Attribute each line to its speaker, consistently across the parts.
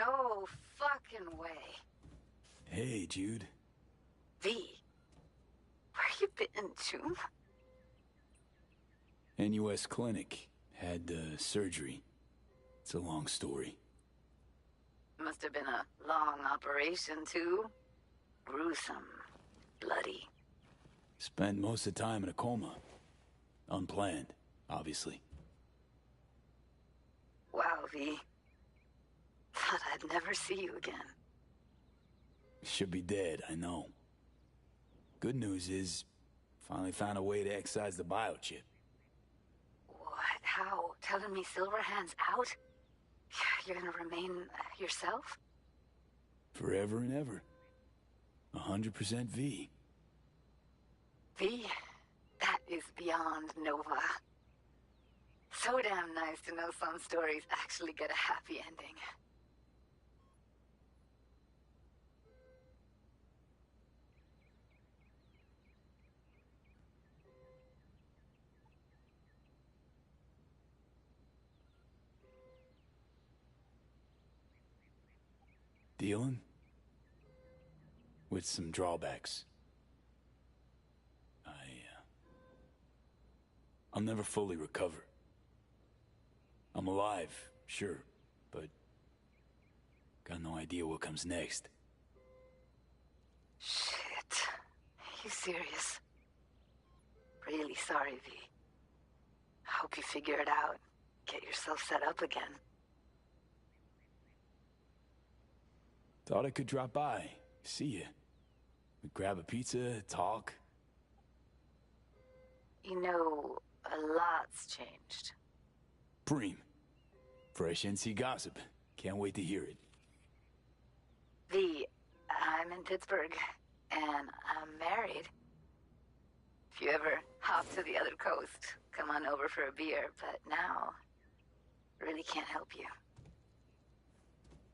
Speaker 1: No fucking way.
Speaker 2: Hey, Jude.
Speaker 1: V, where you been, June?
Speaker 2: NUS clinic. Had surgery. It's a long story.
Speaker 1: Must have been a long operation, too. Gruesome. Bloody.
Speaker 2: Spent most of the time in a coma. Unplanned, obviously.
Speaker 1: Wow, V. Thought I'd never see you again.
Speaker 2: Should be dead, I know. Good news is, finally found a way to excise the biochip.
Speaker 1: What? How? Telling me Silverhand's out? You're gonna remain yourself?
Speaker 2: Forever and ever. 100% V.
Speaker 1: V, that is beyond Nova. So damn nice to know some stories actually get a happy ending.
Speaker 2: Dealing with some drawbacks. I'll never fully recover. I'm alive, sure, but got no idea what comes next.
Speaker 1: Shit. You serious? Really sorry, V. Hope you figure it out. Get yourself set up again.
Speaker 2: Thought I could drop by, see you. We'd grab a pizza, talk.
Speaker 1: You know, a lot's changed.
Speaker 2: Preem. Fresh NC gossip. Can't wait to hear it.
Speaker 1: V, I'm in Pittsburgh, and I'm married. If you ever hop to the other coast, come on over for a beer, but now, really can't help you.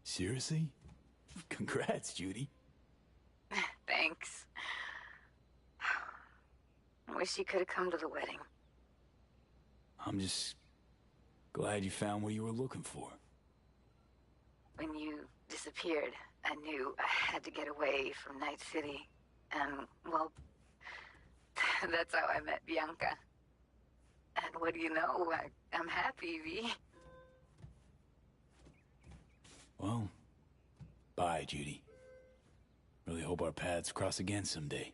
Speaker 2: Seriously? Congrats, Judy.
Speaker 1: Thanks. Wish you could have come to the wedding.
Speaker 2: I'm just glad you found what you were looking for.
Speaker 1: When you disappeared, I knew I had to get away from Night City. And, well, that's how I met Bianca. And what do you know? I'm happy, V.
Speaker 2: Well, bye, Judy. Really hope our paths cross again someday.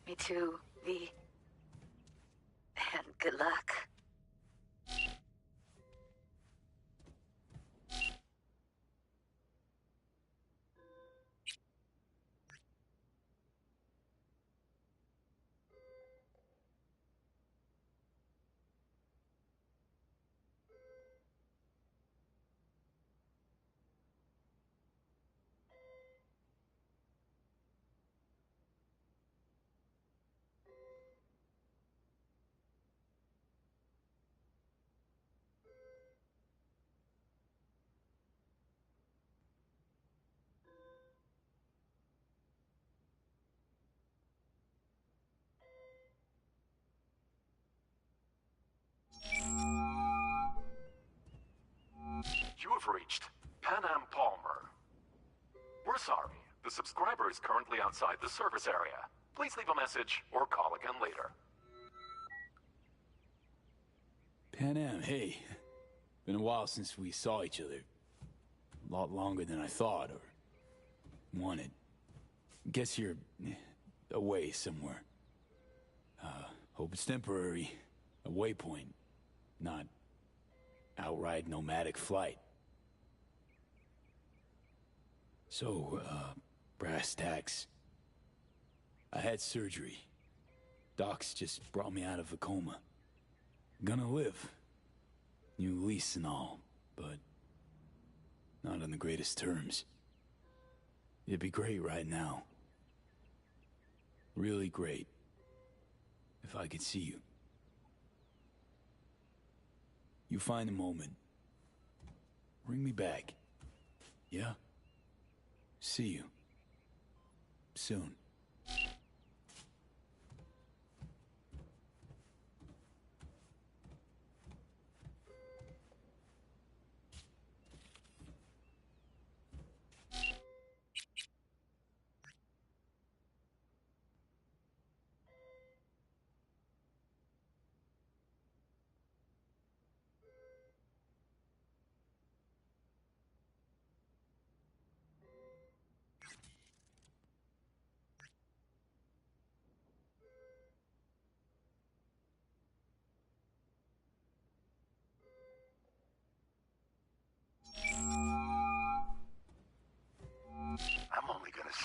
Speaker 1: Me too, V. And good luck.
Speaker 3: You have reached Pan Am Palmer. We're sorry. The subscriber is currently outside the service area. Please leave a message or call again later.
Speaker 2: Pan Am, hey. Been a while since we saw each other. A lot longer than I thought or wanted. Guess you're away somewhere. Hope it's temporary. A waypoint, not outright nomadic flight. So, brass tacks. I had surgery. Docs just brought me out of a coma. Gonna live. New lease and all, but not on the greatest terms. It'd be great right now. Really great. If I could see you. You find a moment. Ring me back. Yeah? See you. Soon.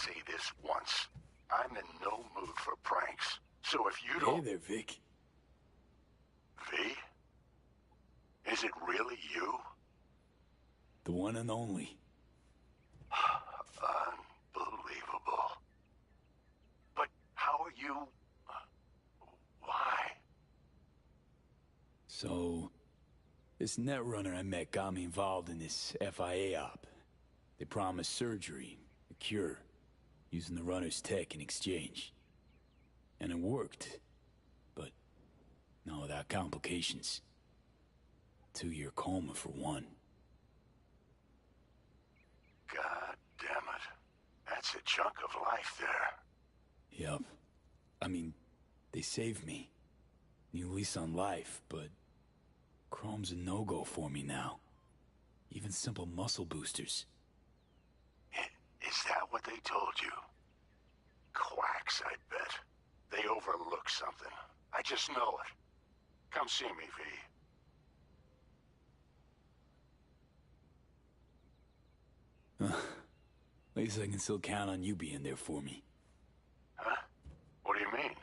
Speaker 4: say this once. I'm in no mood for pranks. So if you
Speaker 2: Hey
Speaker 4: don't...
Speaker 2: there, Vic.
Speaker 4: V? Is it really you?
Speaker 2: The one and only.
Speaker 4: Unbelievable. But how are you... why?
Speaker 2: So, this netrunner I met got me involved in this FIA op. They promised surgery, a cure, using the runner's tech in exchange. And it worked. But, not without complications. 2-year coma for one.
Speaker 4: God damn it. That's a chunk of life there.
Speaker 2: Yep. I mean, they saved me. New lease on life, but... Chrome's a no-go for me now. Even simple muscle boosters.
Speaker 4: Is that what they told you? Quacks, I bet. They overlook something. I just know it. Come see me, V.
Speaker 2: At least I can still count on you being there for me.
Speaker 4: Huh? What do you mean?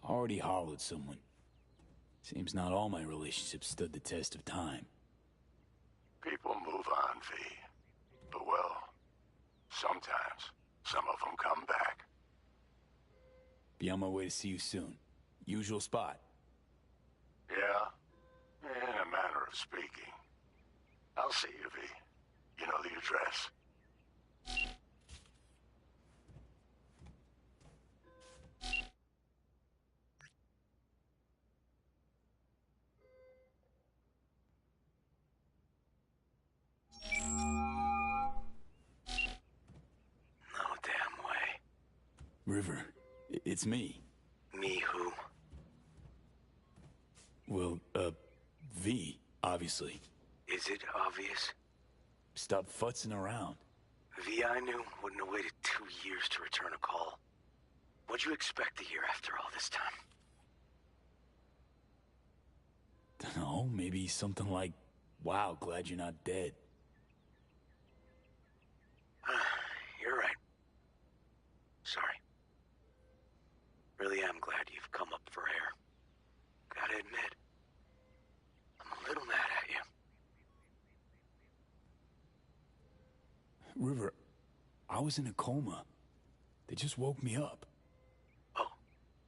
Speaker 2: Already hollowed someone. Seems not all my relationships stood the test of time.
Speaker 4: People move on, V. But well, sometimes some of them come back.
Speaker 2: Be on my way to see you soon. Usual spot.
Speaker 4: Yeah? In a manner of speaking. I'll see you, V. You know the address.
Speaker 5: No damn way.
Speaker 2: River, it's me.
Speaker 5: Me who?
Speaker 2: Well, V, obviously.
Speaker 5: Is it obvious?
Speaker 2: Stop futzing around.
Speaker 5: V I knew wouldn't have waited 2 years to return a call. What'd you expect a year after all this time?
Speaker 2: Dunno, maybe something like, wow, glad you're not dead.
Speaker 5: You're right. Sorry. Really am glad you've come up for air. Gotta admit, I'm a little mad at you.
Speaker 2: River, I was in a coma. They just woke me up.
Speaker 5: Oh,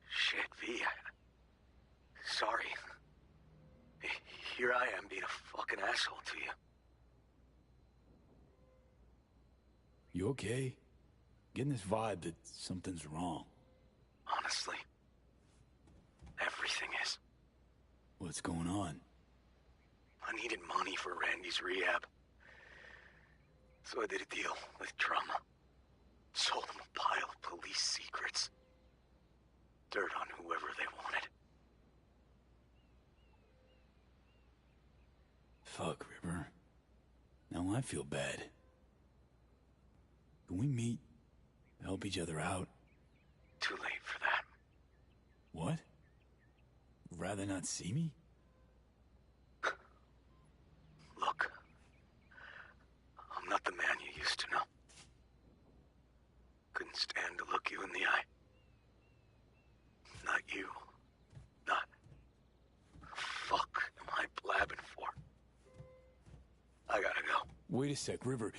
Speaker 5: shit, V. Sorry. Here I am being a fucking asshole to you.
Speaker 2: You okay? Getting this vibe that something's wrong.
Speaker 5: Honestly, everything is.
Speaker 2: What's going on?
Speaker 5: I needed money for Randy's rehab. So I did a deal with Trauma. Sold him a pile of police secrets. Dirt on whoever they wanted.
Speaker 2: Fuck, River. Now I feel bad. Can we meet? Help each other out?
Speaker 5: Too late for that.
Speaker 2: What? Rather not see me?
Speaker 5: Look. I'm not the man you used to know. Couldn't stand to look you in the eye. Not you. Not... Fuck am I blabbing for? I gotta go.
Speaker 2: Wait a sec, River.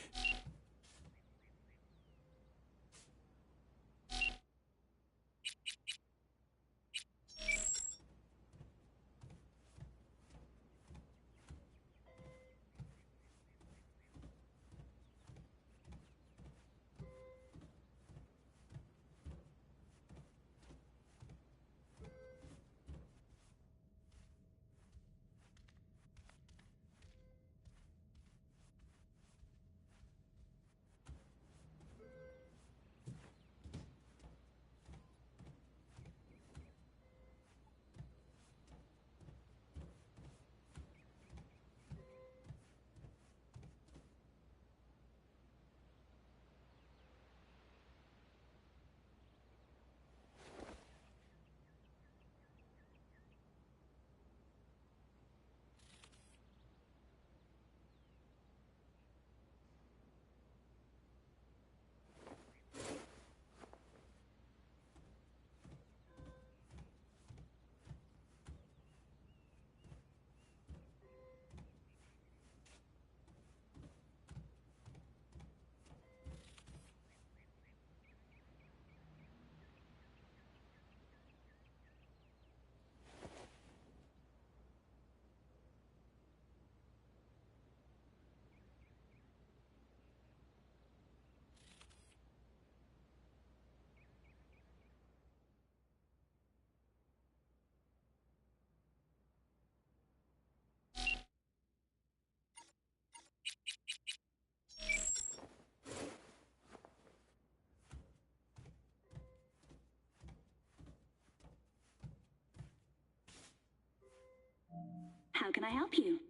Speaker 6: How can I help you?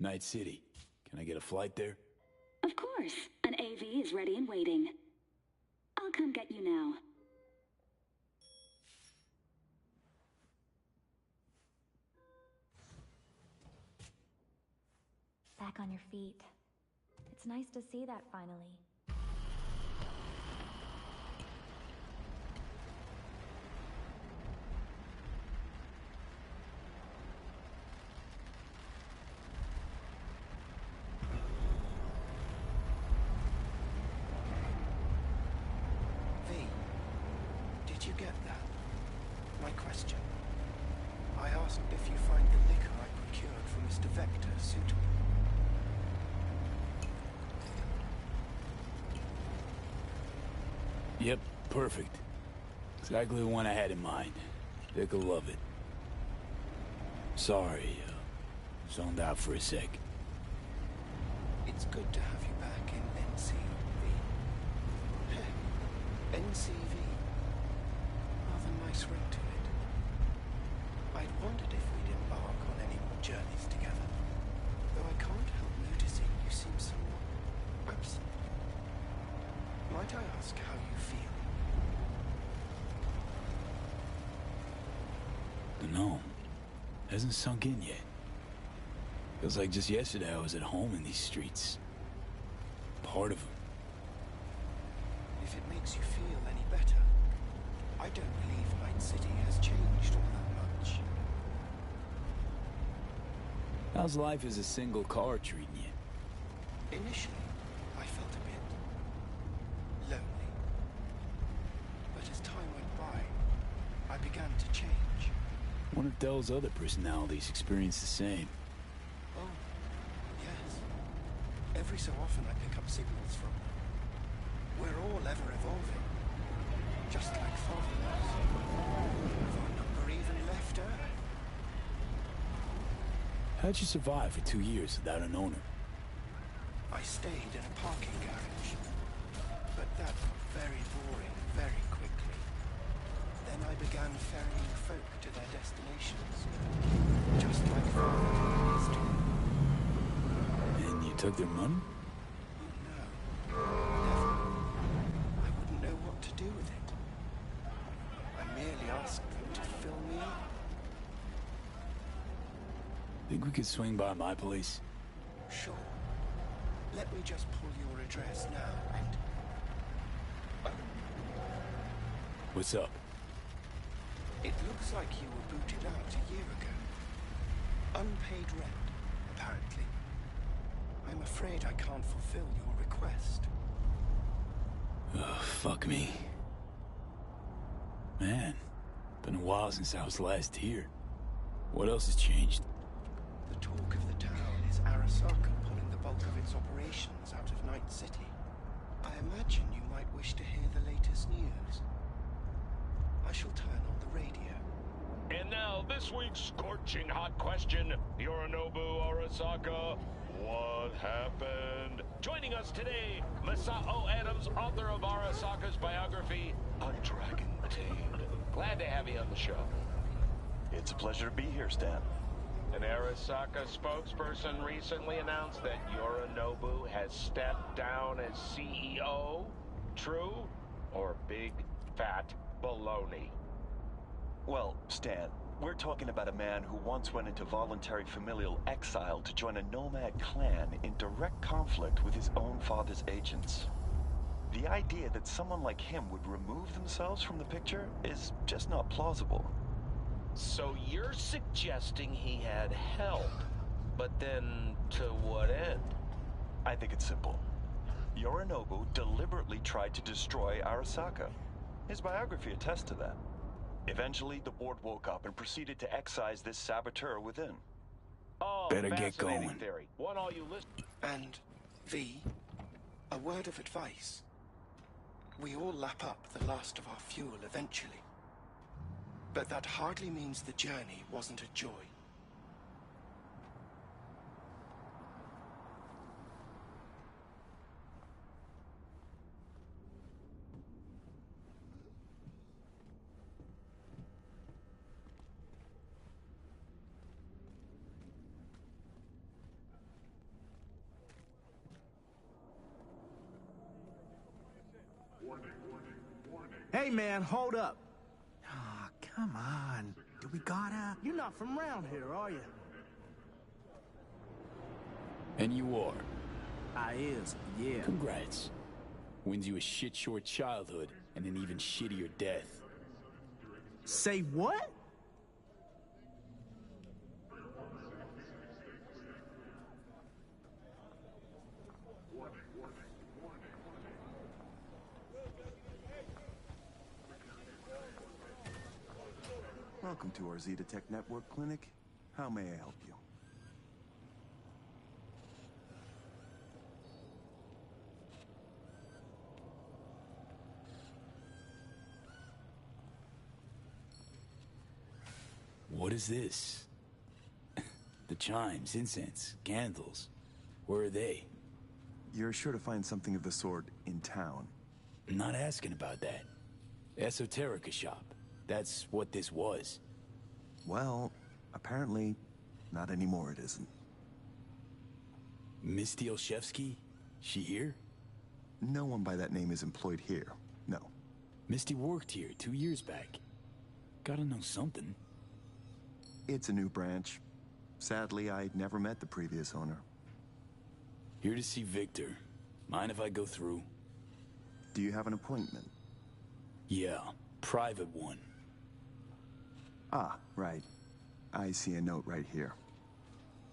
Speaker 2: Night City. Can I get a flight there?
Speaker 6: Of course. An AV is ready and waiting. I'll come get you now.
Speaker 7: Back on your feet. It's nice to see that finally.
Speaker 8: Did you get that? My question. I asked if you find the liquor I procured for Mr. Vector suitable.
Speaker 2: Yep, perfect. Exactly the one I had in mind. Vic'll love it. Sorry, zoned out for a sec.
Speaker 8: It's good to have you back in NCV. NCV. Rather nice ring to it. I'd wondered if we'd embark on any more journeys together. Though I can't help noticing you seem somewhat absent. Might I ask how you feel?
Speaker 2: Dunno. Hasn't sunk in yet. Feels like just yesterday I was at home in these streets. Part of them.
Speaker 8: If it makes you feel any better, I don't believe Night City has changed all that much.
Speaker 2: How's life as a single car treating you?
Speaker 8: Initially, I felt a bit lonely. But as time went by, I began to change.
Speaker 2: Wonder if Dell's other personalities experience the same.
Speaker 8: Oh, yes. Every so often I pick up signals from them. We're all ever evolving. Just like Father was. Have our number even left Earth?
Speaker 2: How'd you survive for 2 years without an owner?
Speaker 8: I stayed in a parking garage. But that got very boring very quickly. Then I began ferrying folk to their destinations. Just like Father used to.
Speaker 2: And you took their money?
Speaker 8: No, never. I wouldn't know what to do with it. I merely asked them to fill me up.
Speaker 2: Think we could swing by my place?
Speaker 8: Sure. Let me just pull your address now and...
Speaker 2: What's up?
Speaker 8: It looks like you were booted out a year ago. Unpaid rent, apparently. I'm afraid I can't fulfill your request.
Speaker 2: Oh, fuck me. Man, been a while since I was last here. What else has changed?
Speaker 8: The talk of the town is Arasaka pulling the bulk of its operations out of Night City. I imagine you might wish to hear the latest news. I shall turn on the radio.
Speaker 9: And now, this week's scorching hot question. Yorinobu Arasaka, what happened? Joining us today, Masao Adams, author of Arasaka's biography, A Dragon Tamed. Glad to have you on the show.
Speaker 10: It's a pleasure to be here, Stan.
Speaker 9: An Arasaka spokesperson recently announced that Yorinobu has stepped down as CEO. True or big, fat baloney?
Speaker 10: Well, Stan, we're talking about a man who once went into voluntary familial exile to join a nomad clan in direct conflict with his own father's agents. The idea that someone like him would remove themselves from the picture is just not plausible.
Speaker 9: So you're suggesting he had help, but then to what end?
Speaker 10: I think it's simple. Yorinobu deliberately tried to destroy Arasaka. His biography attests to that. Eventually, the board woke up and proceeded to excise this saboteur within.
Speaker 9: Oh,
Speaker 2: Better get
Speaker 9: fascinating
Speaker 2: going.
Speaker 9: theory. One all you listen.
Speaker 8: And, V, a word of advice. We all lap up the last of our fuel eventually. But that hardly means the journey wasn't a joy.
Speaker 11: Hey, man, hold up.
Speaker 8: Ah, come on. Do we gotta?
Speaker 11: You're not from around here, are you?
Speaker 2: And you are.
Speaker 11: I is, yeah.
Speaker 2: Congrats. Wins you a shit-short childhood and an even shittier death.
Speaker 11: Say what?
Speaker 12: Welcome to our Zetatech Network Clinic. How may I help you?
Speaker 2: What is this? The chimes, incense, candles. Where are they?
Speaker 12: You're sure to find something of the sort in town.
Speaker 2: I'm not asking about that. Esoterica shop. That's what this was.
Speaker 12: Well, apparently, not anymore it isn't.
Speaker 2: Misty Olszewski? She here?
Speaker 12: No one by that name is employed here, no.
Speaker 2: Misty worked here 2 years back. Gotta know something.
Speaker 12: It's a new branch. Sadly, I'd never met the previous owner.
Speaker 2: Here to see Victor. Mind if I go through?
Speaker 12: Do you have an appointment?
Speaker 2: Yeah, private one.
Speaker 12: Ah, right. I see a note right here.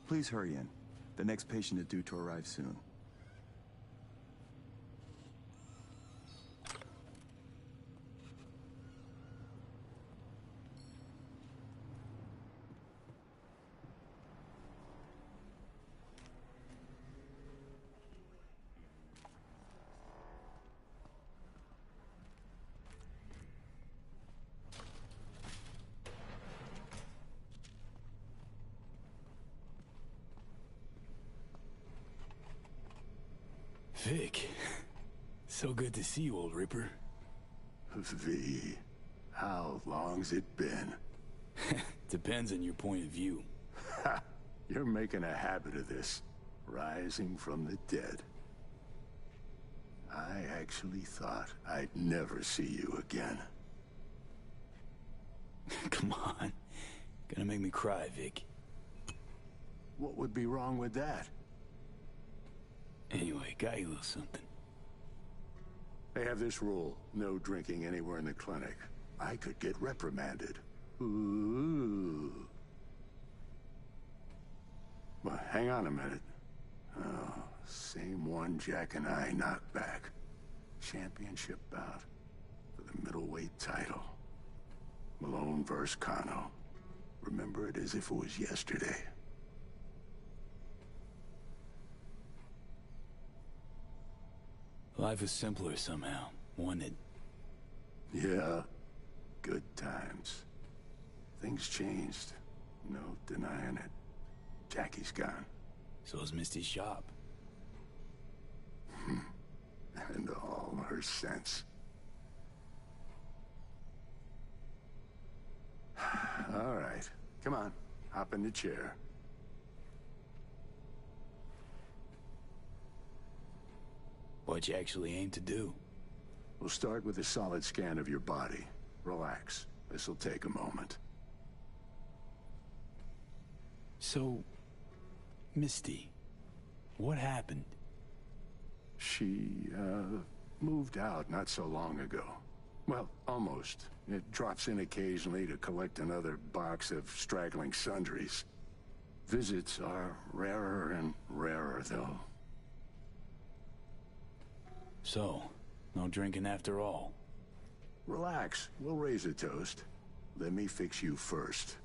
Speaker 12: Please hurry in. The next patient is due to arrive soon.
Speaker 2: Vic, so good to see you, old Ripper.
Speaker 4: V, how long's it been?
Speaker 2: Depends on your point of view.
Speaker 4: Ha! You're making a habit of this, rising from the dead. I actually thought I'd never see you again.
Speaker 2: Come on. Gonna make me cry, Vic.
Speaker 4: What would be wrong with that?
Speaker 2: Anyway, got you a little something.
Speaker 4: They have this rule, no drinking anywhere in the clinic. I could get reprimanded. Ooh. Well, hang on a minute. Oh, same one Jack and I knocked back. Championship bout for the middleweight title. Malone versus Kano. Remember it as if it was yesterday.
Speaker 2: Life is simpler somehow, wasn't it?
Speaker 4: Yeah, good times. Things changed. No denying it. Jackie's gone.
Speaker 2: So is Misty's shop.
Speaker 4: And all her sense. All right, come on, hop in the chair.
Speaker 2: What you actually aim to do?
Speaker 4: We'll start with a solid scan of your body. Relax. This'll take a moment.
Speaker 2: So, Misty, what happened?
Speaker 4: She, moved out not so long ago. Well, almost. It drops in occasionally to collect another box of straggling sundries. Visits are rarer and rarer, though.
Speaker 2: So, no drinking after all.
Speaker 4: Relax. We'll raise a toast. Let me fix you first.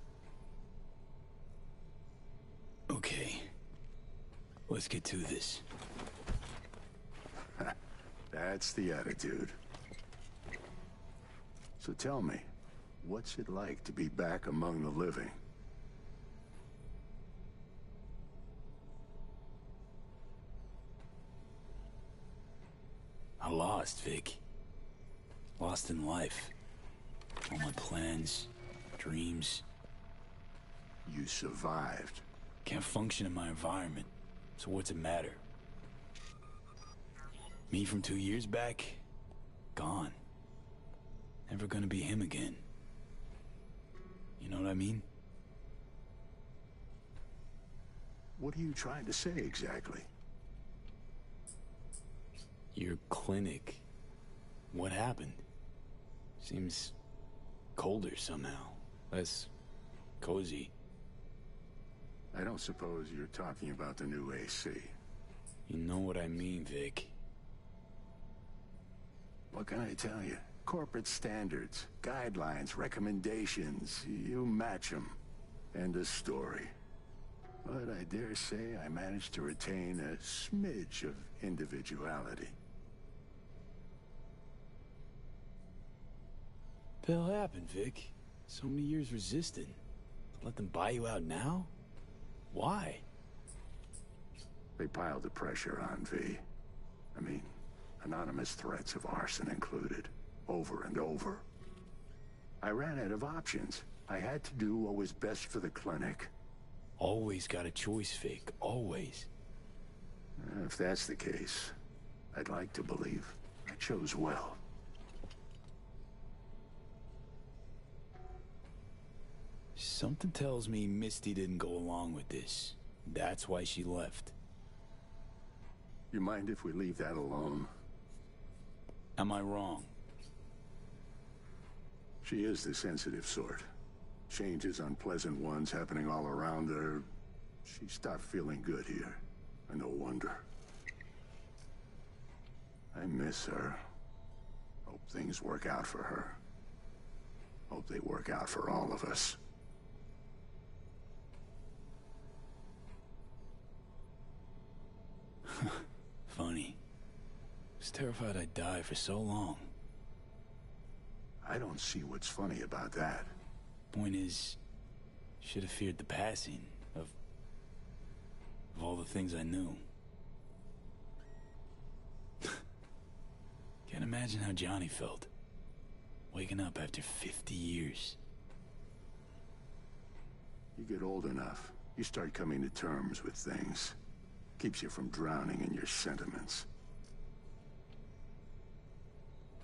Speaker 2: Okay. Let's get to this.
Speaker 4: That's the attitude. So tell me, what's it like to be back among the living?
Speaker 2: I lost, Vic. Lost in life. All my plans, dreams.
Speaker 4: You survived.
Speaker 2: Can't function in my environment. So what's it matter? Me from 2 years back? Gone. Never gonna be him again. You know what I mean?
Speaker 4: What are you trying to say exactly?
Speaker 2: Your clinic. What happened? Seems colder somehow. Less cozy.
Speaker 4: I don't suppose you're talking about the new AC.
Speaker 2: You know what I mean, Vic.
Speaker 4: What can I tell you? Corporate standards, guidelines, recommendations. You match them. End of story. But I dare say I managed to retain a smidge of individuality.
Speaker 2: The hell happened, Vic? So many years resisting. Let them buy you out now? Why?
Speaker 4: They piled the pressure on, V. I mean, anonymous threats of arson included. Over and over. I ran out of options. I had to do what was best for the clinic.
Speaker 2: Always got a choice, Vic. Always.
Speaker 4: If that's the case, I'd like to believe I chose well.
Speaker 2: Something tells me Misty didn't go along with this. That's why she left.
Speaker 4: You mind if we leave that alone?
Speaker 2: Am I wrong?
Speaker 4: She is the sensitive sort. Changes, unpleasant ones happening all around her. She stopped feeling good here. And no wonder. I miss her. Hope things work out for her. Hope they work out for all of us.
Speaker 2: Funny. I was terrified I'd die for so long.
Speaker 4: I don't see what's funny about that.
Speaker 2: Point is, should have feared the passing of all the things I knew. Can't imagine how Johnny felt. Waking up after 50 years.
Speaker 4: You get old enough, you start coming to terms with things. Keeps you from drowning in your sentiments.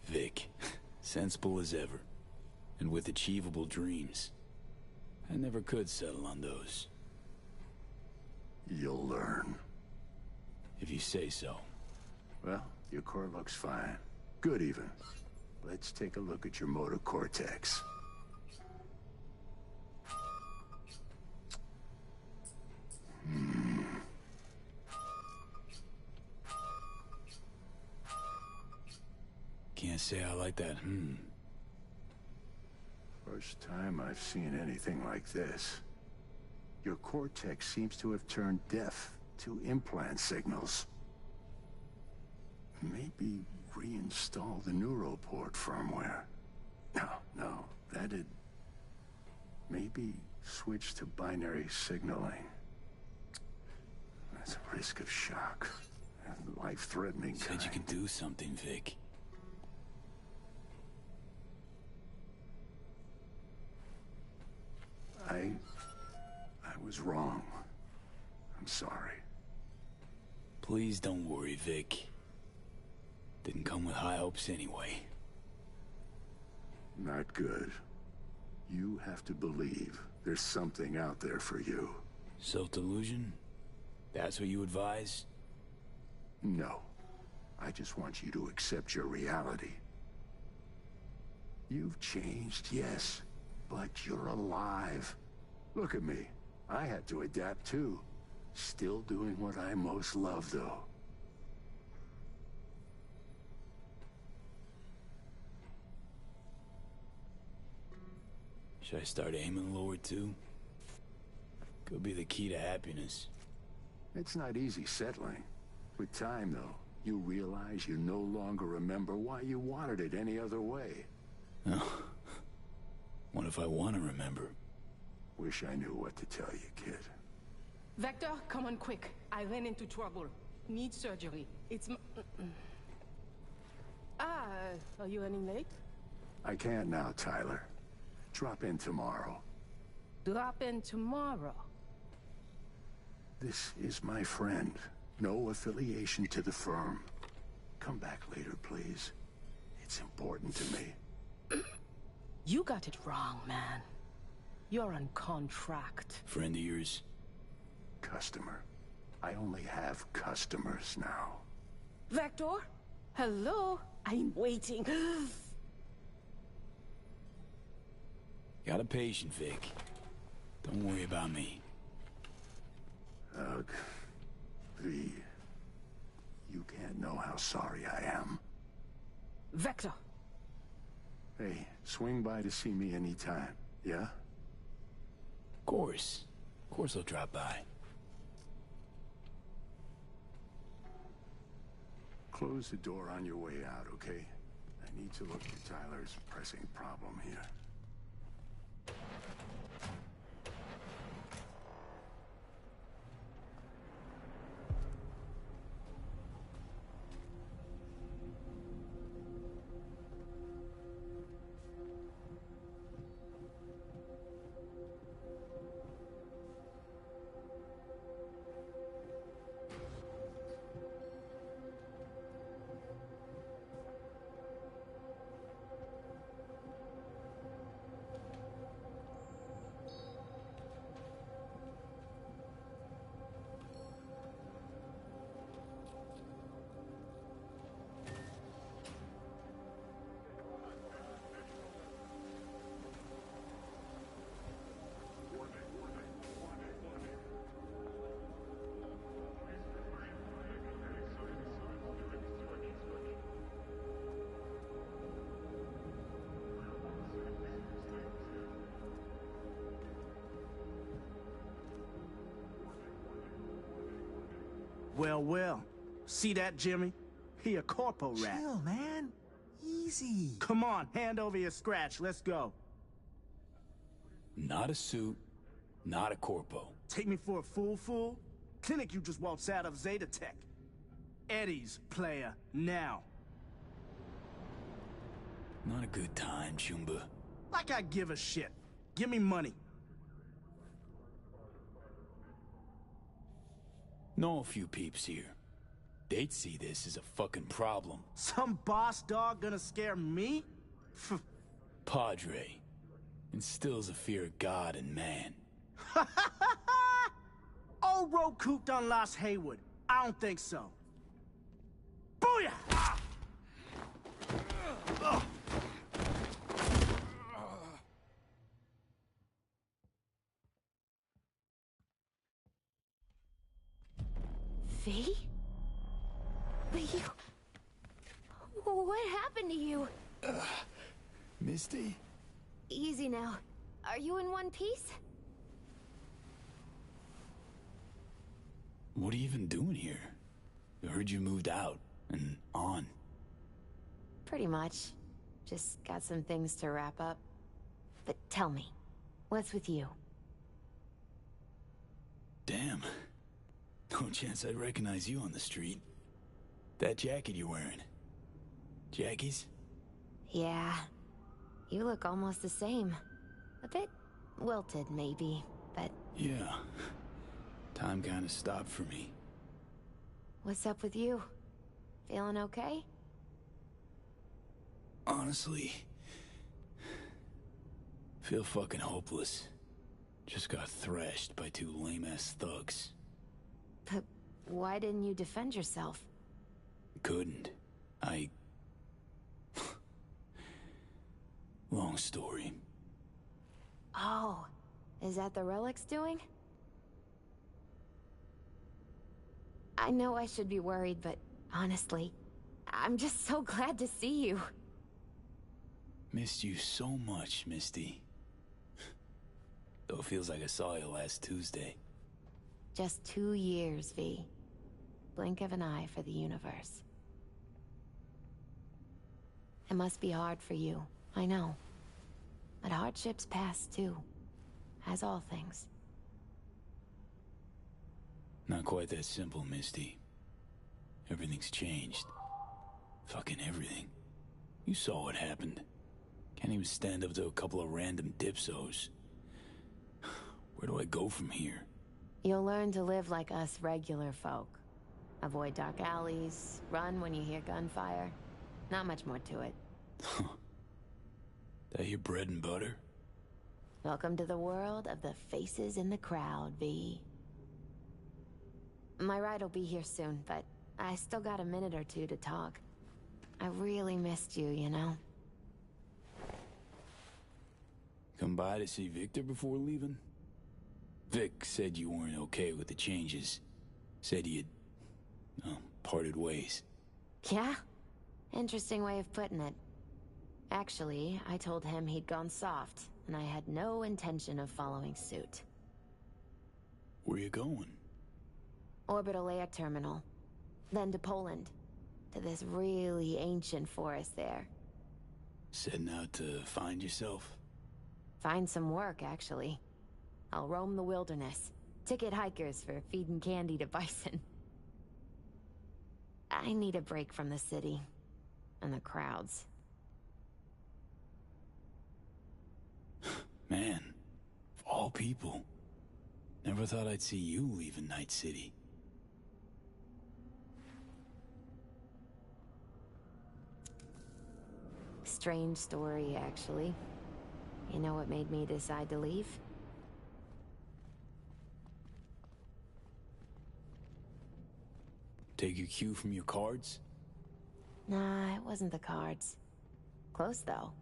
Speaker 2: Vic, sensible as ever. And with achievable dreams. I never could settle on those.
Speaker 4: You'll learn.
Speaker 2: If you say so.
Speaker 4: Well, your core looks fine. Good even. Let's take a look at your motor cortex.
Speaker 2: Can't say I like that,
Speaker 4: First time I've seen anything like this. Your cortex seems to have turned deaf to implant signals. Maybe reinstall the neural port firmware. No, that'd... Maybe switch to binary signaling. That's a risk of shock. Life-threatening kind.
Speaker 2: Said you could do something, Vic.
Speaker 4: I was wrong. I'm sorry.
Speaker 2: Please don't worry, Vic. Didn't come with high hopes anyway.
Speaker 4: Not good. You have to believe there's something out there for you.
Speaker 2: Self-delusion? That's what you advise?
Speaker 4: No. I just want you to accept your reality. You've changed, yes, but you're alive. Look at me. I had to adapt too. Still doing what I most love, though.
Speaker 2: Should I start aiming lower too? Could be the key to happiness.
Speaker 4: It's not easy settling. With time, though, you realize you no longer remember why you wanted it any other way.
Speaker 2: Oh. What if I want to remember?
Speaker 4: Wish I knew what to tell you, kid.
Speaker 13: Vector, come on quick. I ran into trouble. Need surgery. It's are you running late?
Speaker 4: I can't now, Tyler. Drop in tomorrow.
Speaker 13: Drop in tomorrow.
Speaker 4: This is my friend. No affiliation to the firm. Come back later, please. It's important to me.
Speaker 13: You got it wrong, man. You're on contract.
Speaker 2: Friend of yours?
Speaker 4: Customer. I only have customers now.
Speaker 13: Vector? Hello? I'm waiting.
Speaker 2: Got a patient, Vic. Don't worry about me.
Speaker 4: Ugh. V. You can't know how sorry I am.
Speaker 13: Vector!
Speaker 4: Hey, swing by to see me anytime, yeah?
Speaker 2: Of course. Of course I'll drop by.
Speaker 4: Close the door on your way out, okay? I need to look at Tyler's pressing problem here.
Speaker 11: Well, well. See that, Jimmy? He a corpo rat.
Speaker 14: Chill, man. Easy.
Speaker 11: Come on, hand over your scratch. Let's go.
Speaker 2: Not a suit, not a corpo.
Speaker 11: Take me for a fool? Clinic you just waltzed out of Zeta Tech. Eddie's, player, now.
Speaker 2: Not a good time, Chumba.
Speaker 11: Like I give a shit. Give me money.
Speaker 2: Know a few peeps here. They'd see this as a fucking problem.
Speaker 11: Some boss dog gonna scare me?
Speaker 2: Padre instills a fear of God and man.
Speaker 11: Old road cooped on Las Haywood. I don't think so. Booyah!
Speaker 15: V? But you... What happened to you?
Speaker 2: Misty?
Speaker 15: Easy now. Are you in one piece?
Speaker 2: What are you even doing here? I heard you moved out and on.
Speaker 15: Pretty much. Just got some things to wrap up. But tell me, what's with you?
Speaker 2: Damn. No chance I'd recognize you on the street. That jacket you're wearing. Jackie's?
Speaker 15: Yeah. You look almost the same. A bit wilted, maybe, but...
Speaker 2: Yeah. Time kinda stopped for me.
Speaker 15: What's up with you? Feeling okay?
Speaker 2: Honestly... feel fucking hopeless. Just got thrashed by two lame-ass thugs.
Speaker 15: But why didn't you defend yourself?
Speaker 2: Couldn't. Long story.
Speaker 15: Oh, is that the Relic's doing? I know I should be worried, but honestly, I'm just so glad to see you.
Speaker 2: Missed you so much, Misty. Though it feels like I saw you last Tuesday.
Speaker 15: Just 2 years, V. Blink of an eye for the universe. It must be hard for you, I know. But hardships pass too, as all things.
Speaker 2: Not quite that simple, Misty. Everything's changed. Fucking everything. You saw what happened. Can't even stand up to a couple of random dipsos. Where do I go from here?
Speaker 15: You'll learn to live like us regular folk. Avoid dark alleys, run when you hear gunfire. Not much more to it.
Speaker 2: That your bread and butter?
Speaker 15: Welcome to the world of the faces in the crowd, V. My ride will be here soon, but I still got a minute or two to talk. I really missed you, you know?
Speaker 2: Come by to see Victor before leaving? Vic said you weren't okay with the changes. Said you'd, parted ways.
Speaker 15: Yeah? Interesting way of putting it. Actually, I told him he'd gone soft, and I had no intention of following suit.
Speaker 2: Where you going?
Speaker 15: Orbital air terminal. Then to Poland. To this really ancient forest there.
Speaker 2: Setting out to find yourself?
Speaker 15: Find some work, actually. I'll roam the wilderness. Ticket hikers for feeding candy to bison. I need a break from the city. And the crowds.
Speaker 2: Man, of all people. Never thought I'd see you leaving Night City.
Speaker 15: Strange story, actually. You know what made me decide to leave?
Speaker 2: Take your cue from your cards?
Speaker 15: Nah, it wasn't the cards. Close, though.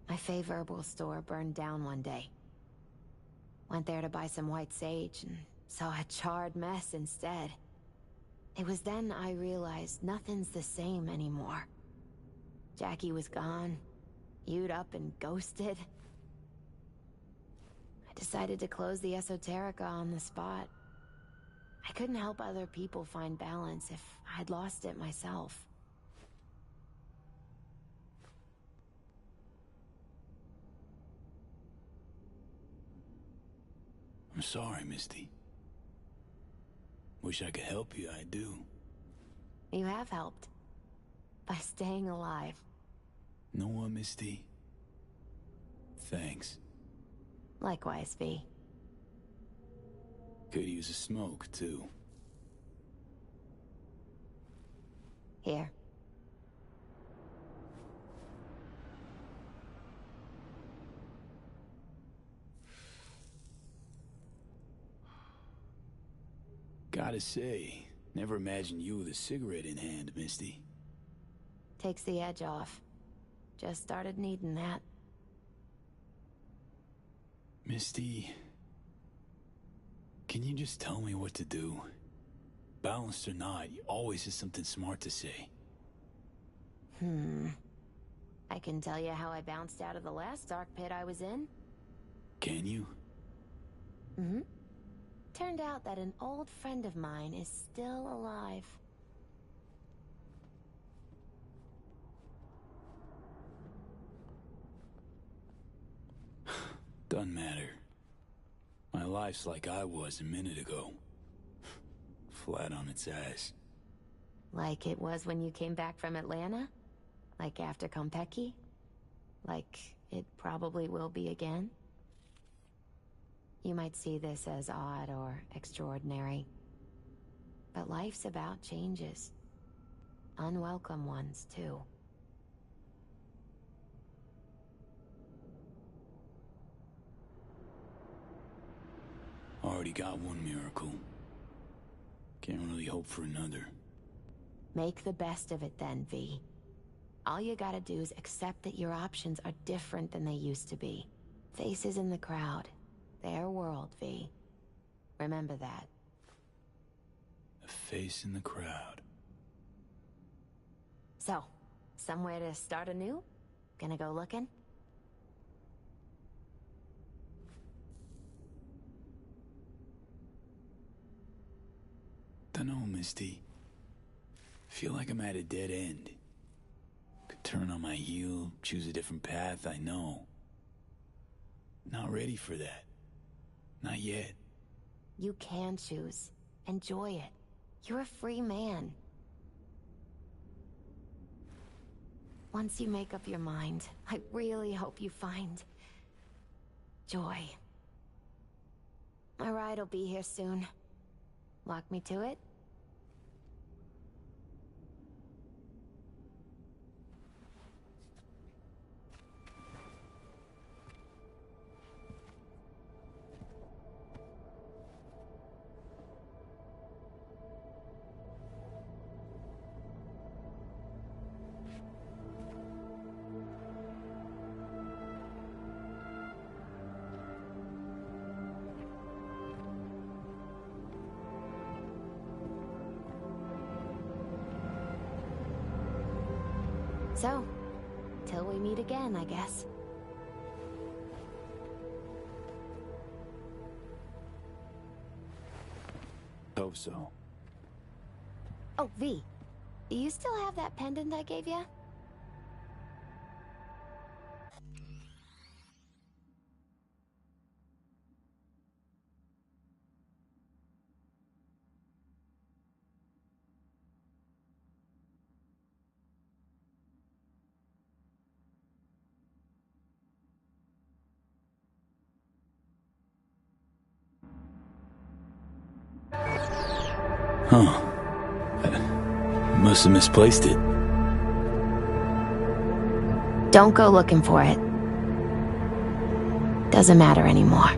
Speaker 15: My favorite herbal store burned down one day. Went there to buy some white sage and saw a charred mess instead. It was then I realized nothing's the same anymore. Jackie was gone, You'd up and ghosted. I decided to close the esoterica on the spot. I couldn't help other people find balance if I'd lost it myself.
Speaker 2: I'm sorry, Misty. Wish I could help you, I do.
Speaker 15: You have helped. By staying alive.
Speaker 2: Know what, Misty? Thanks.
Speaker 15: Likewise, V.
Speaker 2: Could use a smoke, too.
Speaker 15: Here.
Speaker 2: Gotta say, never imagined you with a cigarette in hand, Misty.
Speaker 15: Takes the edge off. Just started needing that.
Speaker 2: Misty... Can you just tell me what to do? Balanced or not, you always have something smart to say.
Speaker 15: I can tell you how I bounced out of the last dark pit I was in.
Speaker 2: Can you?
Speaker 15: Turned out that an old friend of mine is still alive.
Speaker 2: Doesn't matter. My life's like I was a minute ago. Flat on its ass.
Speaker 15: Like it was when you came back from Atlanta? Like after Konpeki? Like it probably will be again? You might see this as odd or extraordinary. But life's about changes. Unwelcome ones, too.
Speaker 2: Already got one miracle. Can't really hope for another.
Speaker 15: Make the best of it then, V. All you gotta do is accept that your options are different than they used to be. Faces in the crowd. Their world, V. Remember that.
Speaker 2: A face in the crowd.
Speaker 15: So, somewhere to start anew? Gonna go looking?
Speaker 2: Dunno, Misty. Feel like I'm at a dead end. Could turn on my heel, choose a different path, I know. Not ready for that. Not yet.
Speaker 15: You can choose. Enjoy it. You're a free man. Once you make up your mind, I really hope you find... joy. My ride will be here soon. Lock me to it? So, till we meet again, I guess.
Speaker 2: Hope so.
Speaker 15: Oh, V. Do you still have that pendant I gave you?
Speaker 2: Huh. Must have misplaced it.
Speaker 15: Don't go looking for it. Doesn't matter anymore.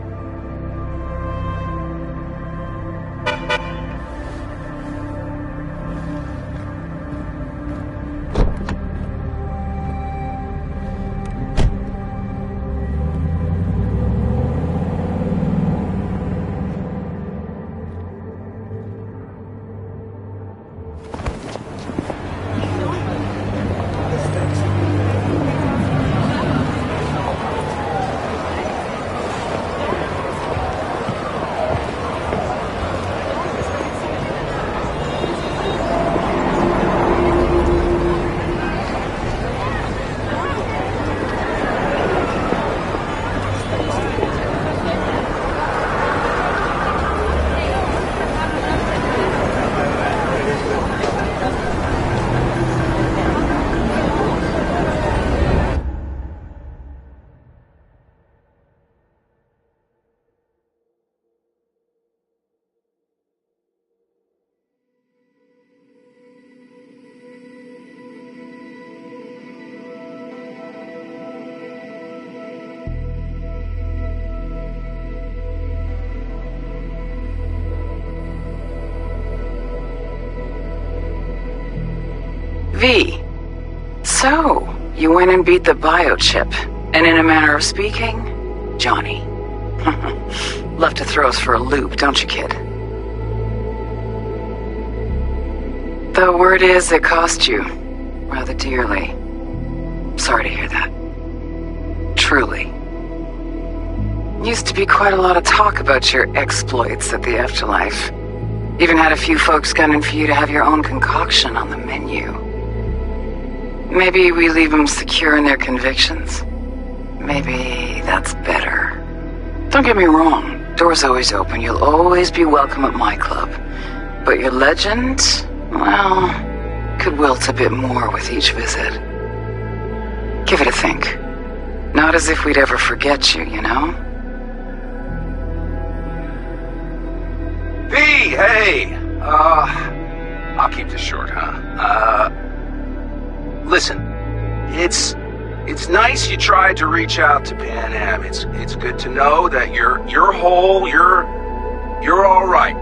Speaker 1: V. So, you went and beat the biochip, and in a manner of speaking, Johnny. Love to throw us for a loop, don't you, kid? The word is it cost you rather dearly. Sorry to hear that. Truly. Used to be quite a lot of talk about your exploits at the afterlife. Even had a few folks gunning for you to have your own concoction on the menu. Maybe we leave them secure in their convictions. Maybe that's better. Don't get me wrong, door's always open. You'll always be welcome at my club. But your legend, well, could wilt a bit more with each visit. Give it a think. Not as if we'd ever forget you, you know?
Speaker 16: V, hey! I'll keep this short, huh? Listen, it's nice you tried to reach out to Pan Am. It's good to know that you're whole, you're all right.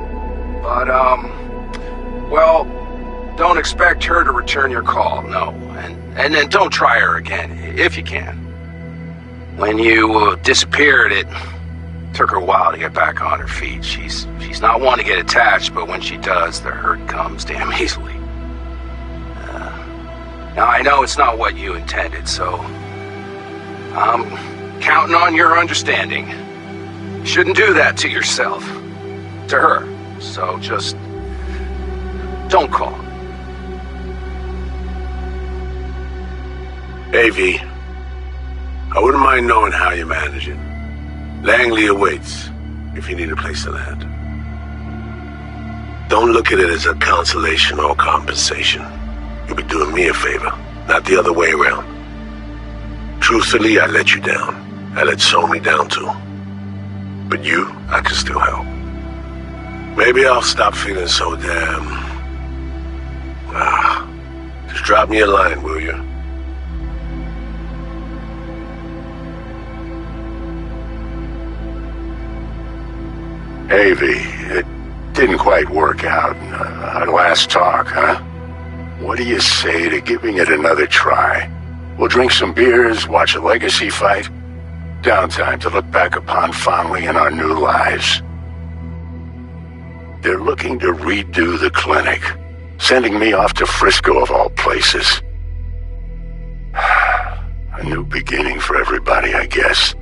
Speaker 16: But well, don't expect her to return your call, no. And then don't try her again, if you can. When you disappeared, it took her a while to get back on her feet. She's not one to get attached, but when she does, the hurt comes damn easily. Now, I know it's not what you intended, so I'm counting on your understanding. You shouldn't do that to yourself, to her, so just don't call.
Speaker 17: Hey, V. I wouldn't mind knowing how you're managing. Langley awaits, if you need a place to land. Don't look at it as a consolation or compensation. You'll be doing me a favor, not the other way around. Truthfully, I let you down. I let Somi down too. But you, I can still help. Maybe I'll stop feeling so damn... just drop me a line, will you?
Speaker 4: Hey, V, it didn't quite work out. Our last talk, huh? What do you say to giving it another try? We'll drink some beers, watch a legacy fight. Downtime to look back upon fondly in our new lives. They're looking to redo the clinic, sending me off to Frisco of all places. A new beginning for everybody, I guess.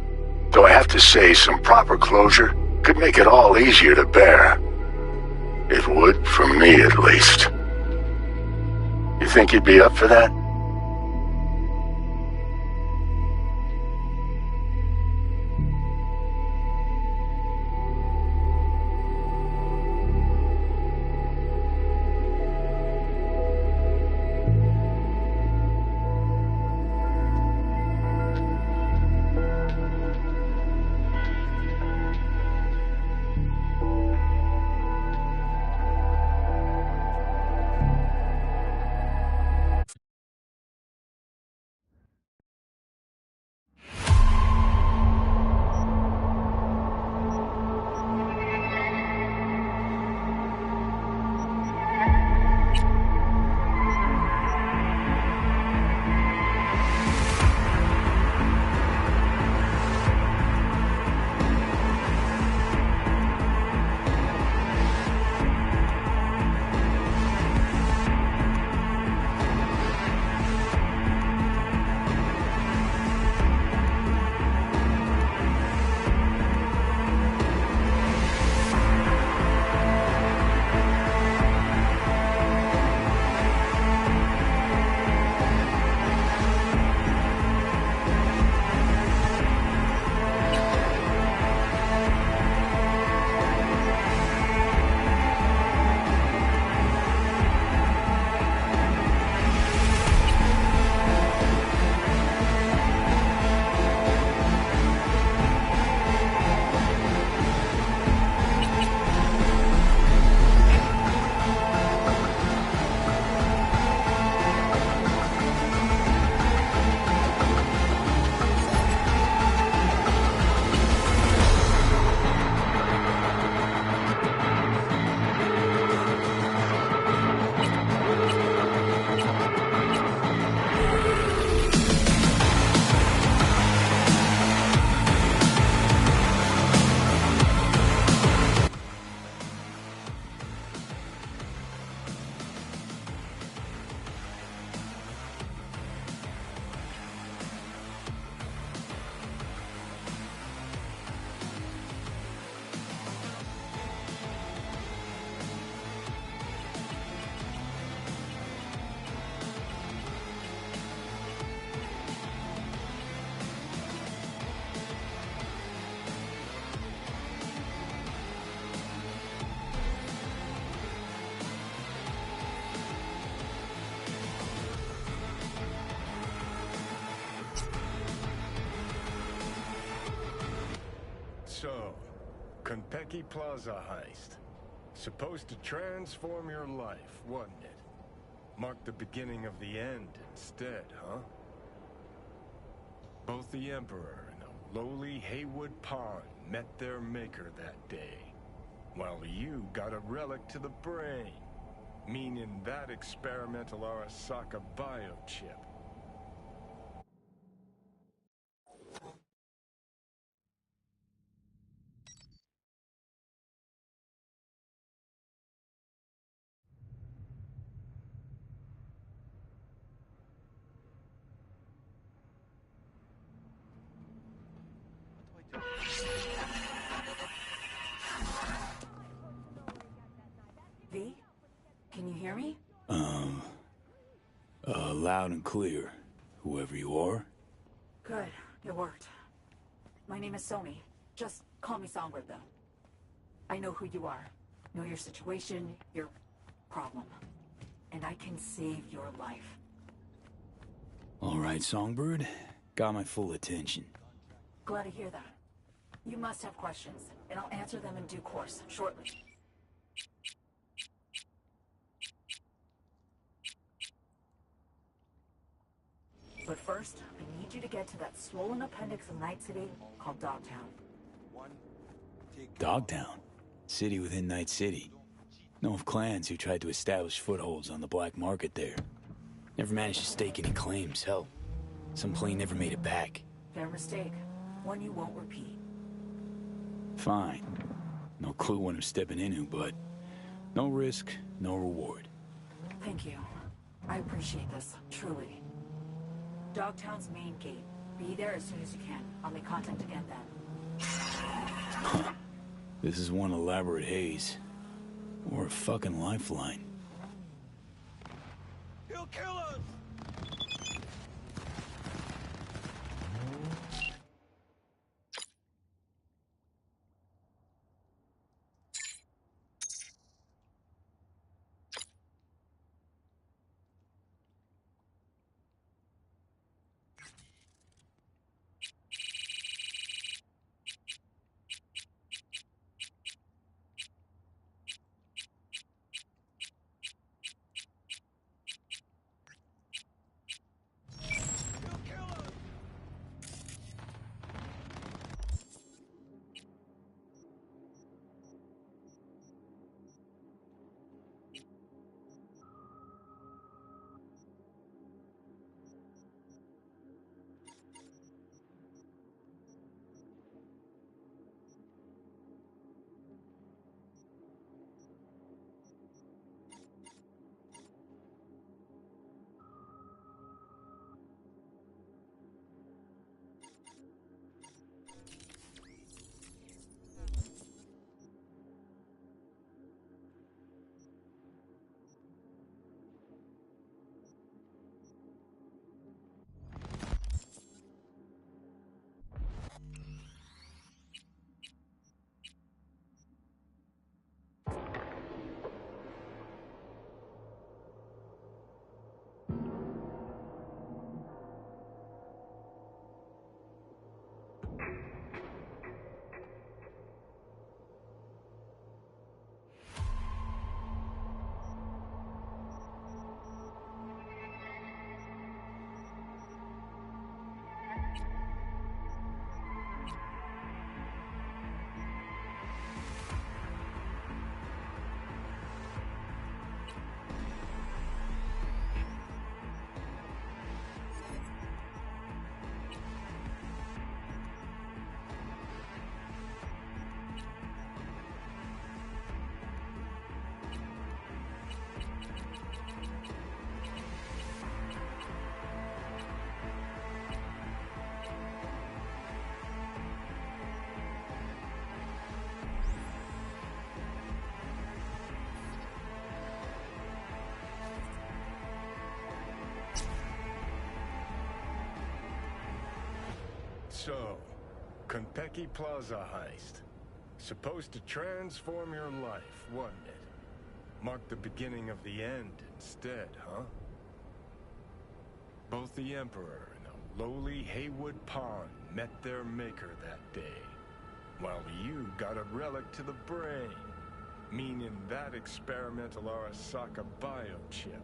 Speaker 4: Though I have to say, some proper closure could make it all easier to bear. It would, for me at least. You think you'd be up for that?
Speaker 18: So, Konpeki Plaza heist. Supposed to transform your life, wasn't it? Mark the beginning of the end instead, huh? Both the Emperor and a lowly Haywood pawn met their maker that day, while you got a relic to the brain, meaning that experimental Arasaka biochip.
Speaker 19: V? Can you hear me?
Speaker 2: Loud and clear, whoever you are.
Speaker 19: Good. It worked. My name is Somi. Just call me Songbird, though. I know who you are. Know your situation, your problem. And I can save your life.
Speaker 2: All right, Songbird. Got my full attention.
Speaker 19: Glad to hear that. You must have questions, and I'll answer them in due course, shortly. But first, I need you to get to that swollen appendix of Night City called Dogtown.
Speaker 2: Dogtown? City within Night City. Know of clans who tried to establish footholds on the black market there. Never managed to stake any claims, hell. Some plane never made it back.
Speaker 19: Fair mistake. One you won't repeat.
Speaker 2: Fine. No clue what I'm stepping into, but no risk, no reward.
Speaker 19: Thank you. I appreciate this, truly. Dogtown's main gate. Be there as soon as you can. I'll make contact again then.
Speaker 2: This is one elaborate haze. Or a fucking lifeline.
Speaker 5: He'll kill us!
Speaker 18: So, Konpeki Plaza heist. Supposed to transform your life, wasn't it? Mark the beginning of the end instead, huh? Both the Emperor and a lowly Haywood pawn met their maker that day, while you got a relic to the brain, meaning that experimental Arasaka biochip.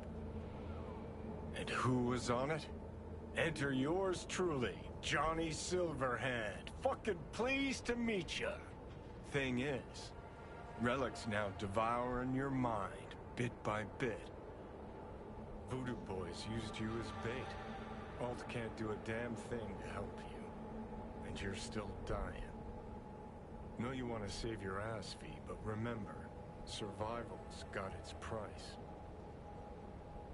Speaker 18: And who was on it? Enter yours truly, Johnny Silverhand. Fucking pleased to meet ya. Thing is, Relic's now devouring your mind, bit by bit. Voodoo Boys used you as bait. Alt can't do a damn thing to help you. And you're still dying. Know you want to save your ass fee, but remember, survival's got its price.